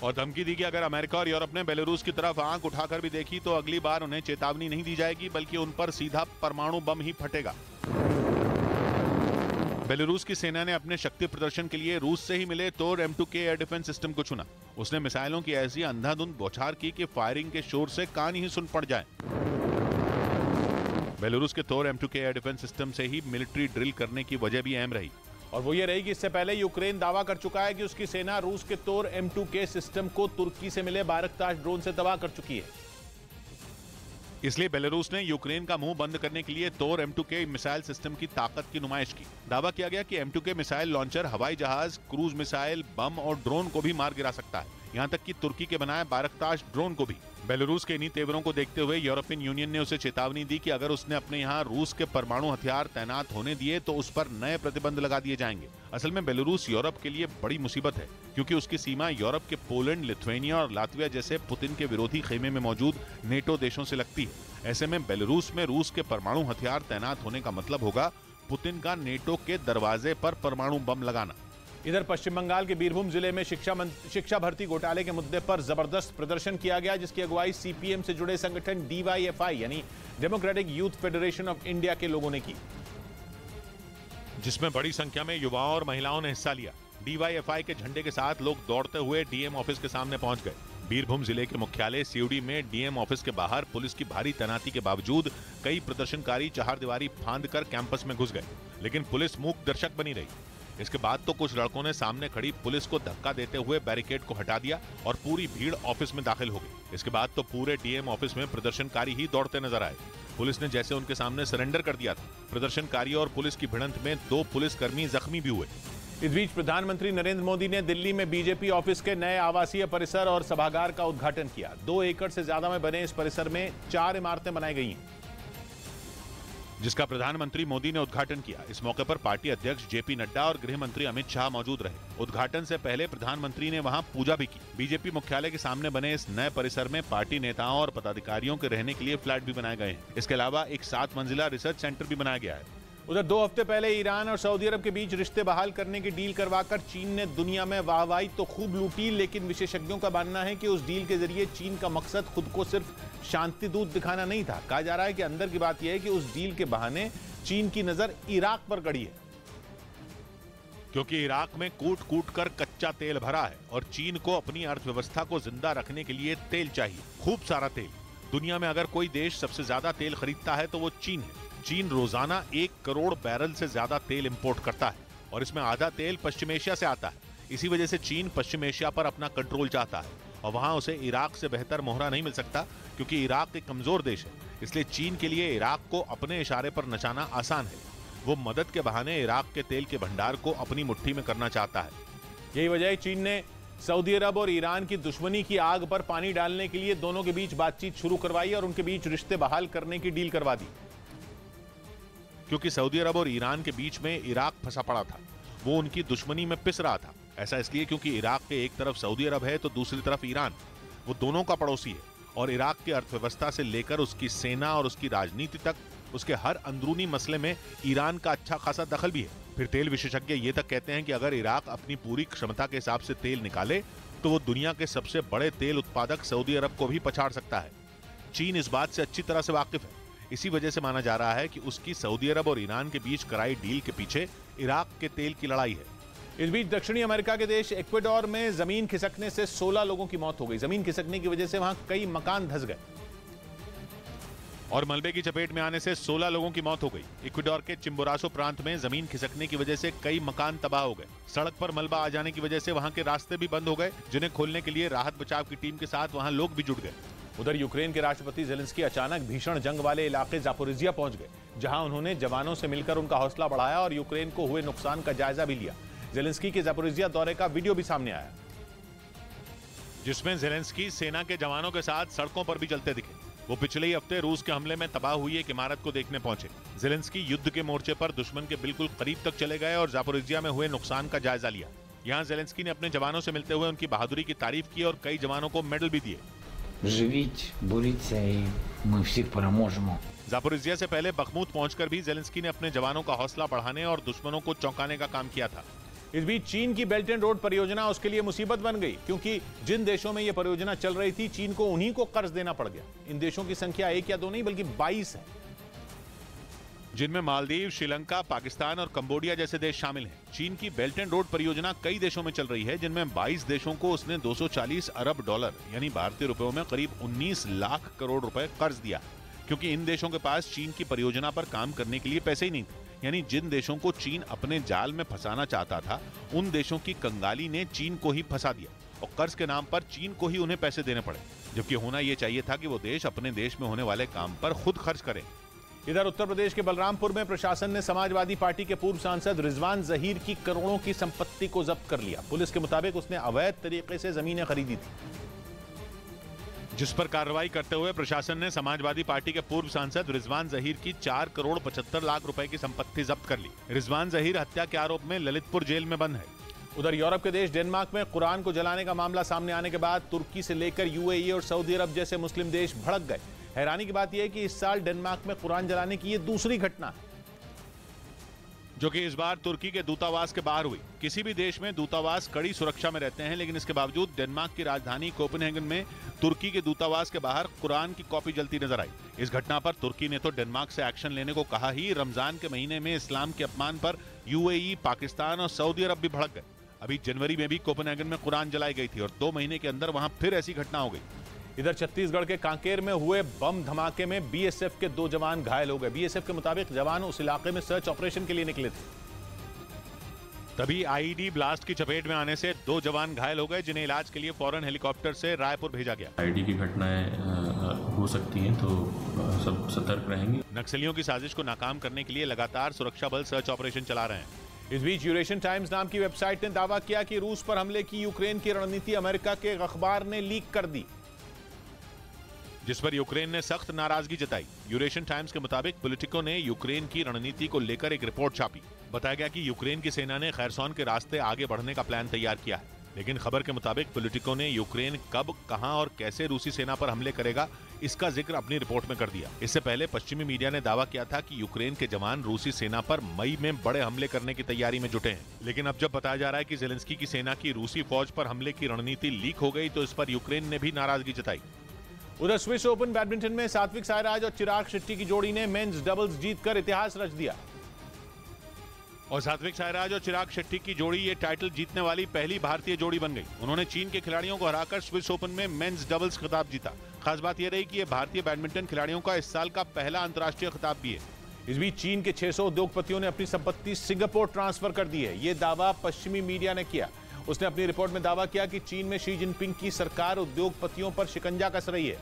[SPEAKER 1] और धमकी दी कि अगर अमेरिका और यूरोप ने बेलारूस की तरफ आंख उठाकर भी देखी तो अगली बार उन्हें चेतावनी नहीं दी जाएगी, बल्कि उन पर सीधा परमाणु बम ही फटेगा। बेलारूस की सेना ने अपने शक्ति प्रदर्शन के लिए रूस से ही मिले तोर M2K एयर डिफेंस सिस्टम को चुना। उसने मिसाइलों की ऐसी अंधाधुंध बौछार की कि फायरिंग के शोर से कान ही सुन पड़ जाए। बेलारूस के तोर M2K एयर डिफेंस सिस्टम से ही मिलिट्री ड्रिल करने की वजह भी अहम रही और वो ये रही कि इससे पहले यूक्रेन दावा कर चुका है कि उसकी सेना रूस के तोर M2K सिस्टम को तुर्की से मिले बारकताश ड्रोन से तबाह कर चुकी है। इसलिए बेलारूस ने यूक्रेन का मुंह बंद करने के लिए तोर M2K मिसाइल सिस्टम की ताकत की नुमाइश की। दावा किया गया कि M2K मिसाइल लॉन्चर हवाई जहाज, क्रूज मिसाइल, बम और ड्रोन को भी मार गिरा सकता है, यहां तक कि तुर्की के बनाए बारकताश ड्रोन को भी। बेलारूस के इन्हीं तेवरों को देखते हुए यूरोपियन यूनियन ने उसे चेतावनी दी कि अगर उसने अपने यहां रूस के परमाणु हथियार तैनात होने दिए तो उस पर नए प्रतिबंध लगा दिए जाएंगे। असल में बेलारूस यूरोप के लिए बड़ी मुसीबत है, क्योंकि उसकी सीमा यूरोप के पोलैंड, लिथुआनिया और लातविया जैसे पुतिन के विरोधी खेमे में मौजूद नेटो देशों से लगती है। ऐसे में बेलारूस में रूस के परमाणु हथियार तैनात होने का मतलब होगा पुतिन का नेटो के दरवाजे पर परमाणु बम लगाना। इधर पश्चिम बंगाल के बीरभूम जिले में शिक्षा भर्ती घोटाले के मुद्दे पर जबरदस्त प्रदर्शन किया गया, जिसकी अगुवाई CPM से जुड़े संगठन DYFI यानी democratic youth federation of India के लोगों ने की, जिसमें बड़ी संख्या में युवाओं और महिलाओं ने हिस्सा लिया। DYFI के झंडे के साथ लोग दौड़ते हुए DM ऑफिस के सामने पहुंच गए। बीरभूम जिले के मुख्यालय सीवड़ी में DM ऑफिस के बाहर पुलिस की भारी तैनाती के बावजूद कई प्रदर्शनकारी चहारदीवारी फांदकर कैंपस में घुस गए, लेकिन पुलिस मूक दर्शक बनी रही। इसके बाद तो कुछ लड़कों ने सामने खड़ी पुलिस को धक्का देते हुए बैरिकेड को हटा दिया और पूरी भीड़ ऑफिस में दाखिल हो गई। इसके बाद तो पूरे DM ऑफिस में प्रदर्शनकारी ही दौड़ते नजर आए। पुलिस ने जैसे उनके सामने सरेंडर कर दिया था। प्रदर्शनकारियों और पुलिस की भिड़ंत में 2 पुलिसकर्मी जख्मी भी हुए। इस बीच प्रधानमंत्री नरेंद्र मोदी ने दिल्ली में बीजेपी ऑफिस के नए आवासीय परिसर और सभागार का उद्घाटन किया। 2 एकड़ से ज्यादा में बने इस परिसर में 4 इमारतें बनाई गई हैं, जिसका प्रधानमंत्री मोदी ने उद्घाटन किया। इस मौके पर पार्टी अध्यक्ष JP नड्डा और गृह मंत्री अमित शाह मौजूद रहे। उद्घाटन से पहले प्रधानमंत्री ने वहां पूजा भी की। बीजेपी मुख्यालय के सामने बने इस नए परिसर में पार्टी नेताओं और पदाधिकारियों के रहने के लिए फ्लैट भी बनाए गए हैं। इसके अलावा एक 7 मंजिला रिसर्च सेंटर भी बनाया गया है। उधर 2 हफ्ते पहले ईरान और सऊदी अरब के बीच रिश्ते बहाल करने की डील करवाकर चीन ने दुनिया में वाहवाही तो खूब लूटी, लेकिन विशेषज्ञों का मानना है कि उस डील के जरिए चीन का मकसद खुद को सिर्फ शांति दूत दिखाना नहीं था। कहा जा रहा है कि अंदर की बात यह है कि उस डील के बहाने चीन की नजर इराक पर गड़ी है, क्योंकि इराक में कूट कूट कर कच्चा तेल भरा है और चीन को अपनी अर्थव्यवस्था को जिंदा रखने के लिए तेल चाहिए, खूब सारा तेल। दुनिया में अगर कोई देश सबसे ज्यादा तेल खरीदता है तो वो चीन है। चीन रोजाना 1 करोड़ बैरल से ज्यादा तेल इंपोर्ट करता है और इसमें आधा तेल पश्चिम एशिया से आता है। इसी वजह से चीन पश्चिम एशिया पर अपना कंट्रोल चाहता है और वहां उसे इराक से बेहतर मोहरा नहीं मिल सकता, क्योंकि इराक एक कमजोर देश है। इसलिए चीन के लिए इराक को अपने इशारे पर नचाना आसान है। वो मदद के बहाने इराक के तेल के भंडार को अपनी मुट्ठी में करना चाहता है। यही वजह है चीन ने सऊदी अरब और ईरान की दुश्मनी की आग पर पानी डालने के लिए दोनों के बीच बातचीत शुरू करवाई और उनके बीच रिश्ते बहाल करने की डील करवा दी, क्योंकि सऊदी अरब और ईरान के बीच में इराक फंसा पड़ा था। वो उनकी दुश्मनी में पिस रहा था। ऐसा इसलिए क्योंकि इराक के एक तरफ सऊदी अरब है तो दूसरी तरफ ईरान। वो दोनों का पड़ोसी है और इराक की अर्थव्यवस्था से लेकर उसकी सेना और उसकी राजनीति तक, उसके हर अंदरूनी मसले में ईरान का अच्छा खासा दखल भी है। फिर तेल विशेषज्ञ ये तक कहते हैं कि अगर इराक अपनी पूरी क्षमता के हिसाब से तेल निकाले तो वो दुनिया के सबसे बड़े तेल उत्पादक सऊदी अरब को भी पछाड़ सकता है। चीन इस बात से अच्छी तरह से वाकिफ है। इसी वजह से माना जा रहा है कि उसकी सऊदी अरब और ईरान के बीच कराई डील के पीछे इराक के तेल की लड़ाई है। इस बीच दक्षिणी अमेरिका के देश इक्वाडोर में जमीन खिसकने से 16 लोगों की मौत हो गई। जमीन खिसकने की वजह से वहां कई मकान धंस गए और मलबे की चपेट में आने से 16 लोगों की मौत हो गई। इक्वाडोर के चिम्बोरासो प्रांत में जमीन खिसकने की वजह से कई मकान तबाह हो गए। सड़क पर मलबा आ जाने की वजह से वहां के रास्ते भी बंद हो गए, जिन्हें खोलने के लिए राहत बचाव की टीम के साथ वहां लोग भी जुट गए। उधर यूक्रेन के राष्ट्रपति ज़ेलेंस्की अचानक भीषण जंग वाले इलाके ज़ापोरिजिया पहुंच गए, जहां उन्होंने जवानों से मिलकर उनका हौसला बढ़ाया और यूक्रेन को हुए नुकसान का जायजा भी लिया। ज़ेलेंस्की के ज़ापोरिजिया दौरे का वीडियो भी सामने आया, जिसमें ज़ेलेंस्की सेना के जवानों के साथ सड़कों पर भी चलते दिखे। वो पिछले ही हफ्ते रूस के हमले में तबाह हुई एक इमारत को देखने पहुंचे। ज़ेलेंस्की युद्ध के मोर्चे पर दुश्मन के बिल्कुल करीब तक चले गए और ज़ापोरिजिया में हुए नुकसान का जायजा लिया। यहाँ ज़ेलेंस्की ने अपने जवानों से मिलते हुए उनकी बहादुरी की तारीफ की और कई जवानों को मेडल भी दिए।
[SPEAKER 13] Живіть, боріться і ми всіх переможемо.
[SPEAKER 1] ज़ापोरिज़िया से पहले बखमूत पहुंचकर भी ज़ेलेंस्की ने अपने जवानों का हौसला बढ़ाने और दुश्मनों को चौंकाने का काम किया था। इस बीच चीन की बेल्ट एंड रोड परियोजना उसके लिए मुसीबत बन गई, क्योंकि जिन देशों में यह परियोजना चल रही थी चीन को उन्हीं को कर्ज देना पड़ गया। इन देशों की संख्या 1 या 2 नहीं बल्कि 22 है, जिनमें मालदीव, श्रीलंका, पाकिस्तान और कंबोडिया जैसे देश शामिल हैं। चीन की बेल्ट एंड रोड परियोजना कई देशों में चल रही है, जिनमें 22 देशों को उसने 240 अरब डॉलर यानी भारतीय रुपयों में करीब 19 लाख करोड़ रुपए कर्ज दिया, क्योंकि इन देशों के पास चीन की परियोजना पर काम करने के लिए पैसे ही नहीं थे। यानी जिन देशों को चीन अपने जाल में फंसाना चाहता था, उन देशों की कंगाली ने चीन को ही फंसा दिया और कर्ज के नाम पर चीन को ही उन्हें पैसे देने पड़े, जबकि होना यह चाहिए था कि वो देश अपने देश में होने वाले काम पर खुद खर्च करें। इधर उत्तर प्रदेश के बलरामपुर में प्रशासन ने समाजवादी पार्टी के पूर्व सांसद रिजवान जहीर की करोड़ों की संपत्ति को जब्त कर लिया। पुलिस के मुताबिक उसने अवैध तरीके से जमीनें खरीदी थी, जिस पर कार्रवाई करते हुए प्रशासन ने समाजवादी पार्टी के पूर्व सांसद रिजवान जहीर की 4 करोड़ 75 लाख रुपए की संपत्ति जब्त कर ली। रिजवान जहीर हत्या के आरोप में ललितपुर जेल में बंद है। उधर यूरोप के देश डेनमार्क में कुरान को जलाने का मामला सामने आने के बाद तुर्की से लेकर यूएई और सऊदी अरब जैसे मुस्लिम देश भड़क गए। हैरानी की बात यह है कि इस साल डेनमार्क में कुरान जलाने की ये दूसरी घटना है, जो कि इस बार तुर्की के दूतावास के बाहर हुई। किसी भी देश में दूतावास कड़ी सुरक्षा में रहते हैं, लेकिन इसके बावजूद डेनमार्क की राजधानी कोपेनहेगन में तुर्की के दूतावास के बाहर कुरान की कॉपी जलती नजर आई। इस घटना पर तुर्की ने तो डेनमार्क से एक्शन लेने को कहा ही, रमजान के महीने में इस्लाम के अपमान पर यूएई, पाकिस्तान और सऊदी अरब भी भड़क गए। अभी जनवरी में भी कोपेनहेगन में कुरान जलाई गई थी और 2 महीने के अंदर वहां फिर ऐसी घटना हो गई। इधर छत्तीसगढ़ के कांकेर में हुए बम धमाके में बीएसएफ के 2 जवान घायल हो गए। बीएसएफ के मुताबिक जवान उस इलाके में सर्च ऑपरेशन के लिए निकले थे, तभी आईईडी ब्लास्ट की चपेट में आने से 2 जवान घायल हो गए, जिन्हें इलाज के लिए फौरन हेलीकॉप्टर से रायपुर भेजा गया।
[SPEAKER 14] आईईडी की घटनाएं हो सकती हैं, तो सब सतर्क रहेंगे।
[SPEAKER 1] नक्सलियों की साजिश को नाकाम करने के लिए लगातार सुरक्षा बल सर्च ऑपरेशन चला रहे हैं। इस बीच यूरेशियन टाइम्स नाम की वेबसाइट ने दावा किया कि रूस पर हमले की यूक्रेन की रणनीति अमेरिका के अखबार ने लीक कर दी, जिस पर यूक्रेन ने सख्त नाराजगी जताई। यूरेशियन टाइम्स के मुताबिक पॉलिटिको ने यूक्रेन की रणनीति को लेकर एक रिपोर्ट छापी। बताया गया कि यूक्रेन की सेना ने खैरसोन के रास्ते आगे बढ़ने का प्लान तैयार किया है, लेकिन खबर के मुताबिक पॉलिटिको ने यूक्रेन कब, कहां और कैसे रूसी सेना पर हमले करेगा, इसका जिक्र अपनी रिपोर्ट में कर दिया। इससे पहले पश्चिमी मीडिया ने दावा किया था कि यूक्रेन के जवान रूसी सेना पर मई में बड़े हमले करने की तैयारी में जुटे हैं, लेकिन अब जब बताया जा रहा है कि ज़ेलेंस्की की सेना की रूसी फौज पर हमले की रणनीति लीक हो गई, तो इस पर यूक्रेन ने भी नाराजगी जताई। उधर स्विस ओपन बैडमिंटन में सात्विक साईराज और चिराग शेट्टी की जोड़ी ने मेंस डबल्स जीतकर इतिहास रच दिया और सात्विक साईराज और चिराग शेट्टी की जोड़ी ये टाइटल जीतने वाली पहली भारतीय जोड़ी बन गई। उन्होंने चीन के खिलाड़ियों को हराकर स्विस ओपन में मेंस डबल्स खिताब जीता। खास बात यह रही कि ये भारतीय बैडमिंटन खिलाड़ियों का इस साल का पहला अंतर्राष्ट्रीय खिताब भी है। इस बीच चीन के 600 उद्योगपतियों ने अपनी संपत्ति सिंगापुर ट्रांसफर कर दी है। ये दावा पश्चिमी मीडिया ने किया। उसने अपनी रिपोर्ट में दावा किया कि चीन में शी जिनपिंग की सरकार उद्योगपतियों पर शिकंजा कस रही है,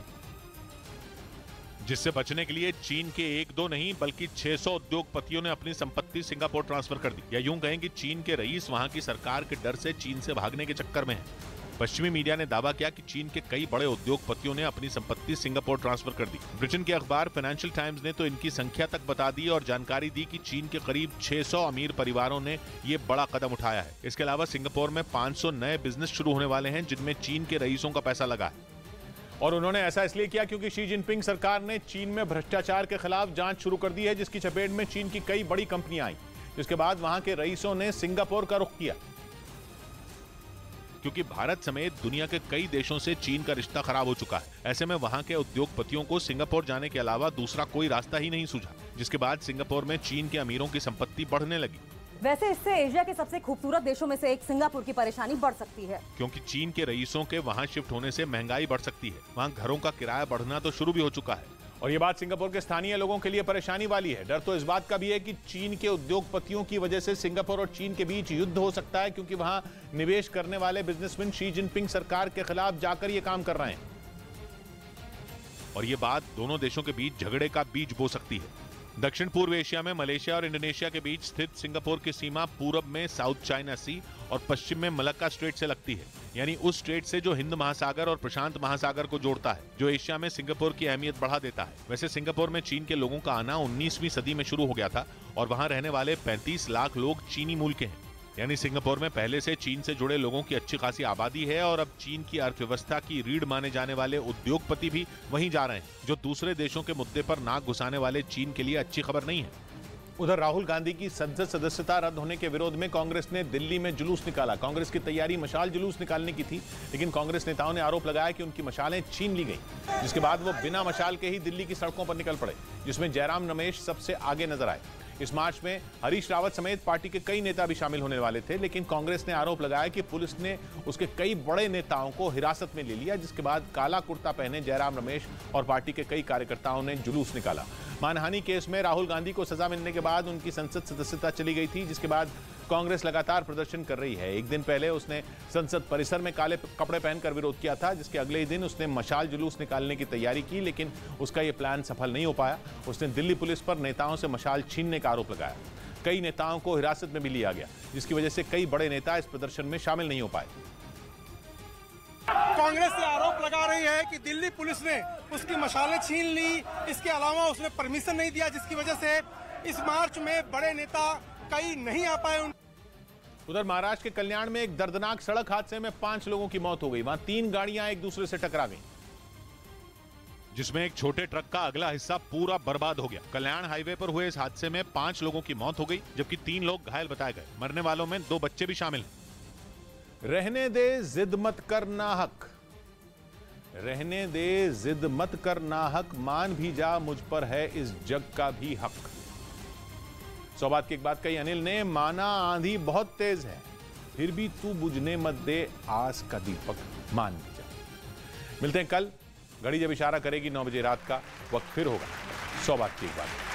[SPEAKER 1] जिससे बचने के लिए चीन के 1-2 नहीं बल्कि 600 उद्योगपतियों ने अपनी संपत्ति सिंगापुर ट्रांसफर कर दी। या यूं कहें कि चीन के रईस वहां की सरकार के डर से चीन से भागने के चक्कर में हैं। पश्चिमी मीडिया ने दावा किया कि चीन के कई बड़े उद्योगपतियों ने अपनी संपत्ति सिंगापुर ट्रांसफर कर दी। ब्रिटेन के अखबार फाइनेंशियल टाइम्स ने तो इनकी संख्या तक बता दी और जानकारी दी कि चीन के करीब 600 अमीर परिवारों ने ये बड़ा कदम उठाया है। इसके अलावा सिंगापुर में 500 नए बिजनेस शुरू होने वाले हैं, जिनमें चीन के रईसों का पैसा लगा है। और उन्होंने ऐसा इसलिए किया क्योंकि शी जिनपिंग सरकार ने चीन में भ्रष्टाचार के खिलाफ जांच शुरू कर दी है, जिसकी चपेट में चीन की कई बड़ी कंपनियां आई, जिसके बाद वहां के रईसों ने सिंगापुर का रुख किया। क्योंकि भारत समेत दुनिया के कई देशों से चीन का रिश्ता खराब हो चुका है। ऐसे में वहां के उद्योगपतियों को सिंगापुर जाने के अलावा दूसरा कोई रास्ता ही नहीं सूझा, जिसके बाद सिंगापुर में चीन के अमीरों की संपत्ति बढ़ने लगी।
[SPEAKER 7] वैसे इससे एशिया के सबसे खूबसूरत देशों में से एक सिंगापुर की परेशानी बढ़ सकती है,
[SPEAKER 1] क्योंकि चीन के रईसों के वहां शिफ्ट होने से महंगाई बढ़ सकती है। वहां घरों का किराया बढ़ना तो शुरू भी हो चुका है और ये बात सिंगापुर के स्थानीय लोगों के लिए परेशानी वाली है। डर तो इस बात का भी है कि चीन के उद्योगपतियों की वजह से सिंगापुर और चीन के बीच युद्ध हो सकता है, क्योंकि वहां निवेश करने वाले बिजनेसमैन शी जिनपिंग सरकार के खिलाफ जाकर ये काम कर रहे हैं और ये बात दोनों देशों के बीच झगड़े का बीज बो सकती है। दक्षिण पूर्व एशिया में मलेशिया और इंडोनेशिया के बीच स्थित सिंगापुर की सीमा पूरब में साउथ चाइना सी और पश्चिम में मलक्का स्ट्रेट से लगती है, यानी उस स्ट्रेट से जो हिंद महासागर और प्रशांत महासागर को जोड़ता है, जो एशिया में सिंगापुर की अहमियत बढ़ा देता है। वैसे सिंगापुर में चीन के लोगों का आना 19वीं सदी में शुरू हो गया था और वहां रहने वाले 35 लाख लोग चीनी मूल के हैं। यानी सिंगापुर में पहले से चीन से जुड़े लोगों की अच्छी खासी आबादी है और अब चीन की अर्थव्यवस्था की रीढ़ माने जाने वाले उद्योगपति भी वहीं जा रहे हैं, जो दूसरे देशों के मुद्दे पर नाक घुसाने वाले चीन के लिए अच्छी खबर नहीं है। उधर राहुल गांधी की संसद सदस्यता रद्द होने के विरोध में कांग्रेस ने दिल्ली में जुलूस निकाला। कांग्रेस की तैयारी मशाल जुलूस निकालने की थी, लेकिन कांग्रेस नेताओं ने आरोप लगाया कि उनकी मशालें छीन ली गईं, जिसके बाद वो बिना मशाल के ही दिल्ली की सड़कों पर निकल पड़े, जिसमें जयराम रमेश सबसे आगे नजर आए। इस मार्च में हरीश रावत समेत पार्टी के कई नेता भी शामिल होने वाले थे, लेकिन कांग्रेस ने आरोप लगाया कि पुलिस ने उसके कई बड़े नेताओं को हिरासत में ले लिया, जिसके बाद काला कुर्ता पहने जयराम रमेश और पार्टी के कई कार्यकर्ताओं ने जुलूस निकाला। मानहानि केस में राहुल गांधी को सजा मिलने के बाद उनकी संसद सदस्यता चली गई थी, जिसके बाद कांग्रेस लगातार प्रदर्शन कर रही है। एक दिन पहले उसने संसद परिसर में काले कपड़े पहनकर विरोध किया था, जिसके अगले ही दिन उसने मशाल जुलूस निकालने की तैयारी की, लेकिन उसका यह प्लान सफल नहीं हो पाया। उसने दिल्ली पुलिस पर नेताओं से मशाल छीनने का आरोप लगाया। कई नेताओं को हिरासत में भी लिया गया, जिसकी वजह से कई बड़े नेता इस प्रदर्शन में शामिल नहीं हो पाए।
[SPEAKER 15] कांग्रेस से आरोप लगा रही है कि दिल्ली पुलिस ने उसकी मशालें छीन ली, इसके अलावा उसने परमिशन नहीं दिया, जिसकी वजह से इस मार्च में बड़े नेता कई नहीं आ पाए।
[SPEAKER 1] उधर महाराष्ट्र के कल्याण में एक दर्दनाक सड़क हादसे में 5 लोगों की मौत हो गई। वहां 3 गाड़ियां एक दूसरे से टकरा गईं, जिसमें एक छोटे ट्रक का अगला हिस्सा पूरा बर्बाद हो गया। कल्याण हाईवे पर हुए इस हादसे में 5 लोगों की मौत हो गई, जबकि 3 लोग घायल बताए गए। मरने वालों में 2 बच्चे भी शामिल हैं। रहने दे जिद मत कर नाहक, रहने दे जिद मत कर नाहक, मान भी जा मुझ पर है इस जग का भी हक। 100 बात की एक बात कही अनिल ने, माना आंधी बहुत तेज है, फिर भी तू बुझने मत दे आस का दीपक, मान भी जा। मिलते हैं कल, घड़ी जब इशारा करेगी 9 बजे रात का, वक्त फिर होगा 100 बात की एक बात।